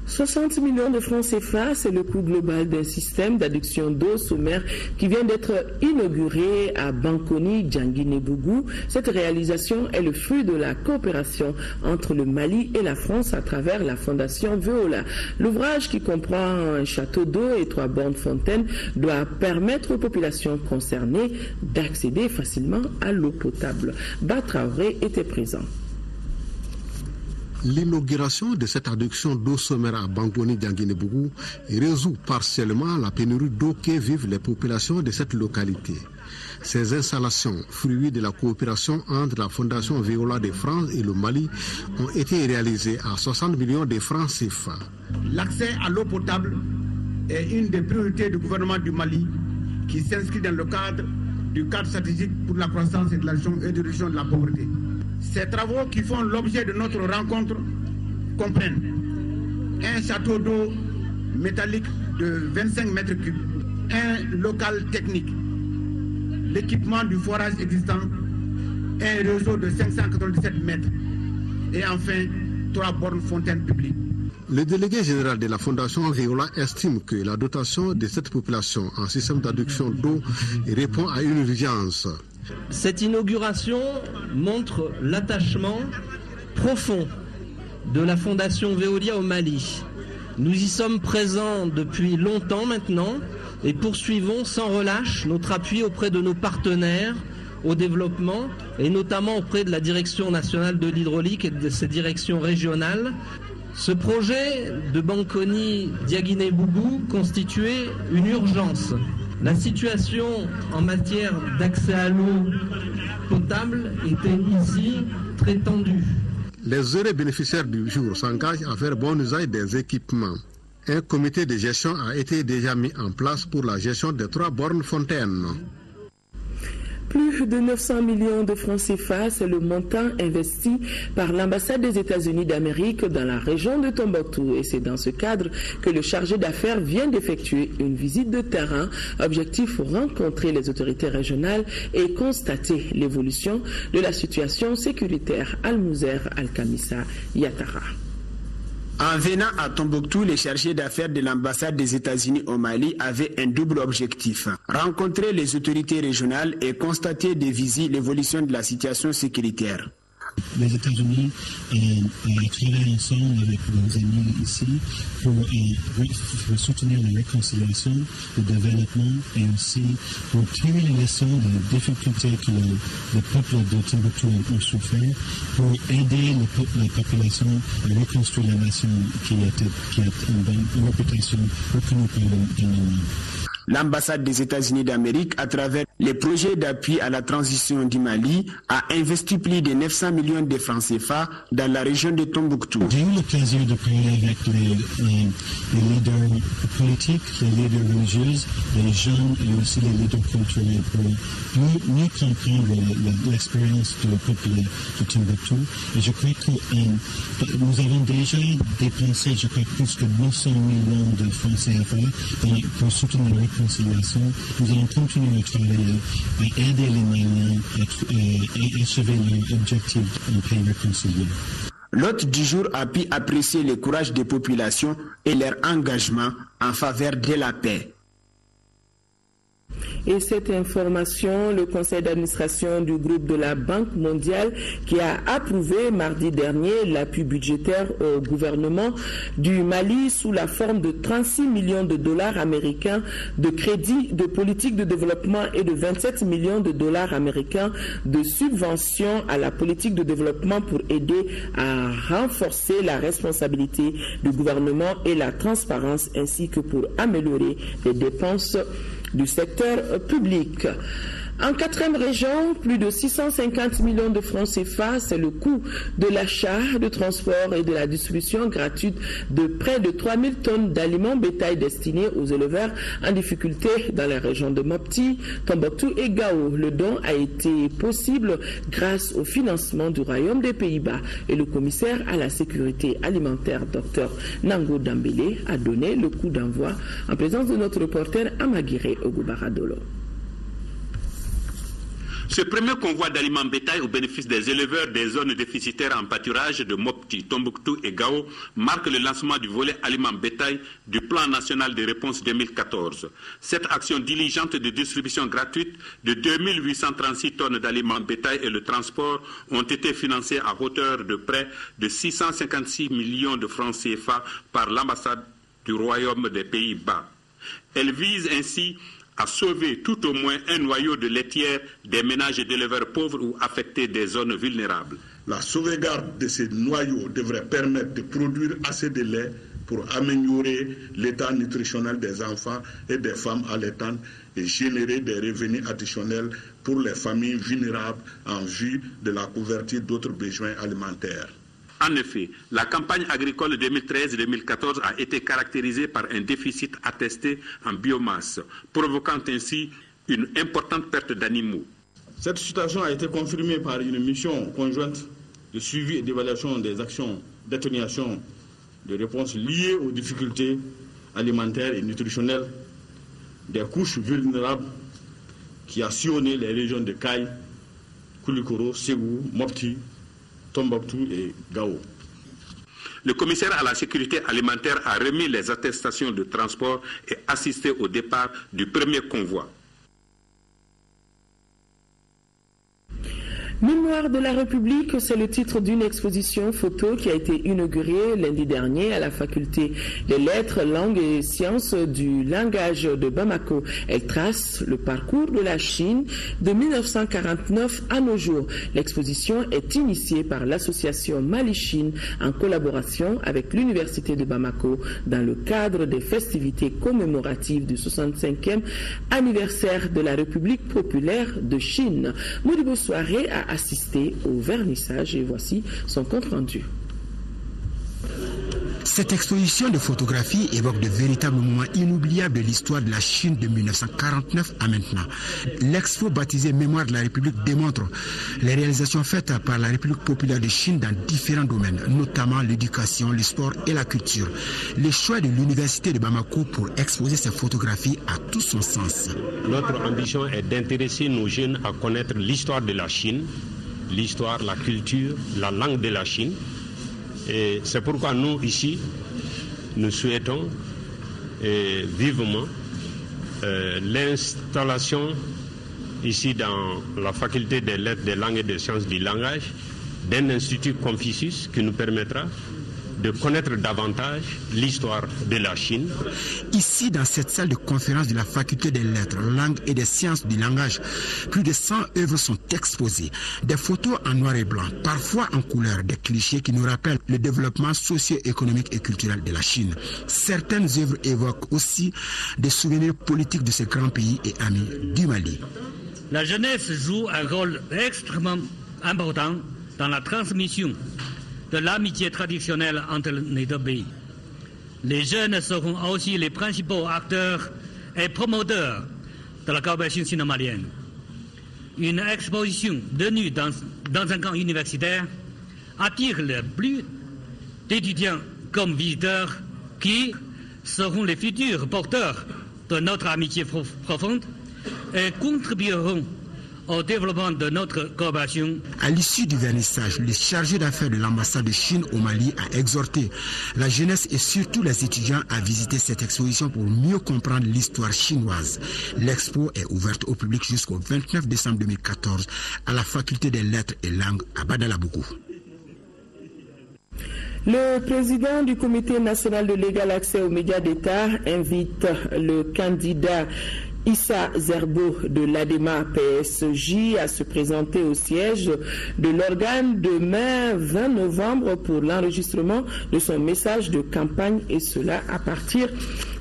Speaker 1: 60 millions de francs CFA, c'est le coût global d'un système d'adduction d'eau sous mer qui vient d'être inauguré à Bankoni, Djanguiné-Bougou. Cette réalisation est le fruit de la coopération entre le Mali et la France à travers la Fondation Veolia. L'ouvrage, qui comprend un château d'eau et 3 bornes fontaines, doit permettre aux populations concernées d'accéder facilement à l'eau potable. Batraoré était présent.
Speaker 15: L'inauguration de cette adduction d'eau sommaire à Bankoni Djanguiné-Bougou résout partiellement la pénurie d'eau que vivent les populations de cette localité. Ces installations, fruits de la coopération entre la Fondation Veolia de France et le Mali, ont été réalisées à 60 millions de francs CFA.
Speaker 27: L'accès à l'eau potable est une des priorités du gouvernement du Mali, qui s'inscrit dans le cadre du cadre stratégique pour la croissance et de la réduction de la pauvreté. Ces travaux qui font l'objet de notre rencontre comprennent un château d'eau métallique de 25 mètres cubes, un local technique, l'équipement du forage existant, un réseau de 597 mètres et enfin 3 bornes fontaines publiques.
Speaker 15: Le délégué général de la Fondation Riola estime que la dotation de cette population en système d'adduction d'eau répond à une urgence.
Speaker 4: Cette inauguration montre l'attachement profond de la Fondation Veolia au Mali. Nous y sommes présents depuis longtemps maintenant et poursuivons sans relâche notre appui auprès de nos partenaires au développement et notamment auprès de la Direction nationale de l'hydraulique et de ses directions régionales. Ce projet de Bankoni-Diaguiné-Bougou constituait une urgence. La situation en matière d'accès à l'eau potable était ici très tendue.
Speaker 15: Les heureux bénéficiaires du jour s'engagent à faire bon usage des équipements. Un comité de gestion a été déjà mis en place pour la gestion des 3 bornes fontaines.
Speaker 1: Plus de 900 millions de francs CFA, c'est le montant investi par l'ambassade des États-Unis d'Amérique dans la région de Tombouctou. Et c'est dans ce cadre que le chargé d'affaires vient d'effectuer une visite de terrain. Objectif, rencontrer les autorités régionales et constater l'évolution de la situation sécuritaire. Al-Mouzer Al-Kamissa Yatara.
Speaker 16: En venant à Tombouctou, les chargés d'affaires de l'ambassade des États-Unis au Mali avaient un double objectif. Rencontrer les autorités régionales et constater de visu l'évolution de la situation sécuritaire.
Speaker 17: Les États-Unis travaillent ensemble avec nos amis ici pour soutenir la réconciliation, le développement et aussi pour tirer les leçons des difficultés que le peuple de Tombouctou ont souffert, pour aider la population à reconstruire la nation qui a une réputation reconnue par le monde.
Speaker 16: L'ambassade des États-Unis d'Amérique, à travers les projets d'appui à la transition du Mali, a investi plus de 900 millions de francs CFA dans la région de Tombouctou.
Speaker 17: J'ai eu le plaisir de parler avec les leaders politiques, les leaders religieux, les jeunes et aussi les leaders culturels pour mieux comprendre l'expérience du peuple de Tombouctou. Et je crois que nous avons déjà dépensé, je crois, plus de 900 millions de francs CFA pour soutenir la réconciliation. Nous allons continuer à travailler, à aider les Maliens à achever leur objectif d'un pays réconcilié.
Speaker 16: L'hôte du jour a pu apprécier le courage des populations et leur engagement en faveur de la paix.
Speaker 1: Et cette information, le conseil d'administration du groupe de la Banque mondiale qui a approuvé mardi dernier l'appui budgétaire au gouvernement du Mali sous la forme de 36 millions de dollars américains de crédits de politique de développement et de 27 millions de dollars américains de subventions à la politique de développement pour aider à renforcer la responsabilité du gouvernement et la transparence ainsi que pour améliorer les dépenses du secteur public. En 4e région, plus de 650 millions de francs CFA, c'est le coût de l'achat, de transport et de la distribution gratuite de près de 3000 tonnes d'aliments bétail destinés aux éleveurs en difficulté dans les régions de Mopti, Tombouctou et Gao. Le don a été possible grâce au financement du Royaume des Pays-Bas et le commissaire à la sécurité alimentaire, Dr Nango Dambélé, a donné le coup d'envoi en présence de notre reporter Amaguiré Ogoubaradolo.
Speaker 18: Ce premier convoi d'aliments bétail au bénéfice des éleveurs des zones déficitaires en pâturage de Mopti, Tombouctou et Gao marque le lancement du volet aliments bétail du Plan national de réponse 2014. Cette action diligente de distribution gratuite de 2836 tonnes d'aliments bétail et le transport ont été financés à hauteur de près de 656 millions de francs CFA par l'ambassade du Royaume des Pays-Bas. Elle vise ainsi à sauver tout au moins un noyau de laitière des ménages d'éleveurs pauvres ou affectés des zones vulnérables.
Speaker 19: La sauvegarde de ces noyaux devrait permettre de produire assez de lait pour améliorer l'état nutritionnel des enfants et des femmes allaitantes et générer des revenus additionnels pour les familles vulnérables en vue de la couverture d'autres besoins alimentaires.
Speaker 18: En effet, la campagne agricole 2013-2014 a été caractérisée par un déficit attesté en biomasse, provoquant ainsi une importante perte d'animaux.
Speaker 27: Cette situation a été confirmée par une mission conjointe de suivi et d'évaluation des actions d'atténuation de réponse liées aux difficultés alimentaires et nutritionnelles des couches vulnérables qui a sillonné les régions de Kaï, Koulikoro, Ségou, Mopti, Tombouctou et Gao.
Speaker 18: Le commissaire à la sécurité alimentaire a remis les attestations de transport et assisté au départ du premier convoi.
Speaker 1: Mémoire de la République, c'est le titre d'une exposition photo qui a été inaugurée lundi dernier à la faculté des lettres, langues et sciences du langage de Bamako. Elle trace le parcours de la Chine de 1949 à nos jours. L'exposition est initiée par l'association Mali-Chine en collaboration avec l'université de Bamako dans le cadre des festivités commémoratives du 65e anniversaire de la République populaire de Chine. Modibo Soirée a assisté au vernissage et voici son compte rendu.
Speaker 2: Cette exposition de photographie évoque de véritables moments inoubliables de l'histoire de la Chine de 1949 à maintenant. L'expo baptisée Mémoire de la République démontre les réalisations faites par la République populaire de Chine dans différents domaines, notamment l'éducation, le sport et la culture. Le choix de l'université de Bamako pour exposer ces photographies a tout son sens.
Speaker 5: Notre ambition est d'intéresser nos jeunes à connaître l'histoire de la Chine, l'histoire, la culture, la langue de la Chine. Et c'est pourquoi nous, ici, nous souhaitons vivement l'installation ici dans la faculté des lettres, des langues et des sciences du langage d'un institut Confucius qui nous permettra de connaître davantage l'histoire de la Chine.
Speaker 2: Ici, dans cette salle de conférence de la faculté des lettres, langues et des sciences du langage, plus de 100 œuvres sont exposées. Des photos en noir et blanc, parfois en couleur, des clichés qui nous rappellent le développement socio-économique et culturel de la Chine. Certaines œuvres évoquent aussi des souvenirs politiques de ces grands pays et amis du Mali.
Speaker 9: La jeunesse joue un rôle extrêmement important dans la transmission de l'amitié traditionnelle entre les deux pays. Les jeunes seront aussi les principaux acteurs et promoteurs de la coopération sino-malienne. Une exposition tenue dans un camp universitaire attire le plus d'étudiants comme visiteurs qui seront les futurs porteurs de notre amitié profonde et contribueront au développement de notre coopération.
Speaker 2: À l'issue du vernissage, le chargé d'affaires de l'ambassade de Chine au Mali a exhorté la jeunesse et surtout les étudiants à visiter cette exposition pour mieux comprendre l'histoire chinoise. L'expo est ouverte au public jusqu'au 29 décembre 2014 à la faculté des lettres et langues à Badalabougou.
Speaker 1: Le président du Comité national de l'égal accès aux médias d'État invite le candidat Issa Zerbo de l'ADEMA PSG à se présenter au siège de l'organe demain 20 novembre pour l'enregistrement de son message de campagne et cela à partir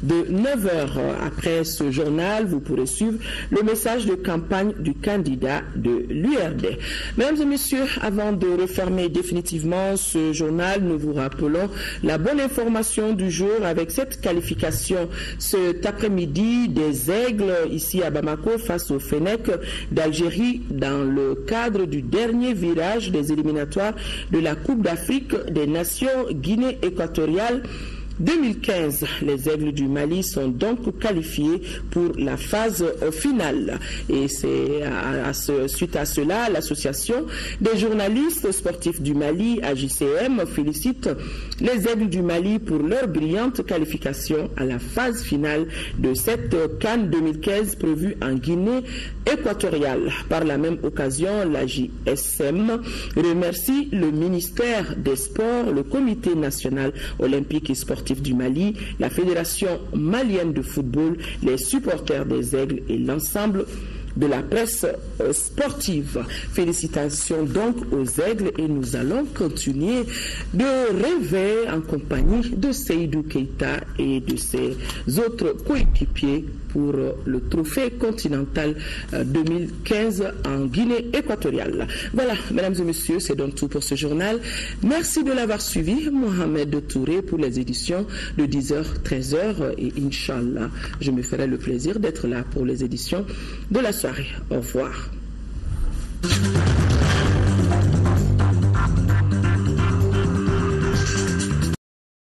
Speaker 1: de 9h. Après ce journal, vous pourrez suivre le message de campagne du candidat de l'URD. Mesdames et messieurs, avant de refermer définitivement ce journal, nous vous rappelons la bonne information du jour avec cette qualification cet après-midi des Aigles ici à Bamako face au Fennec d'Algérie dans le cadre du dernier virage des éliminatoires de la Coupe d'Afrique des Nations Guinée équatoriale 2015. Les Aigles du Mali sont donc qualifiés pour la phase finale. Et c'est suite à cela, l'association des journalistes sportifs du Mali, AJCM, félicite les Aigles du Mali pour leur brillante qualification à la phase finale de cette CAN 2015 prévue en Guinée équatoriale. Par la même occasion, l'AJSM remercie le ministère des Sports, le Comité national olympique et sportif du Mali, la Fédération malienne de football, les supporters des Aigles et l'ensemble de la presse sportive. Félicitations donc aux Aigles et nous allons continuer de rêver en compagnie de Seydou Keita et de ses autres coéquipiers pour le trophée continental 2015 en Guinée équatoriale. Voilà, mesdames et messieurs, c'est donc tout pour ce journal. Merci de l'avoir suivi. Mohamed Touré pour les éditions de 10h, 13h et Inch'Allah, je me ferai le plaisir d'être là pour les éditions de la soirée. Au revoir.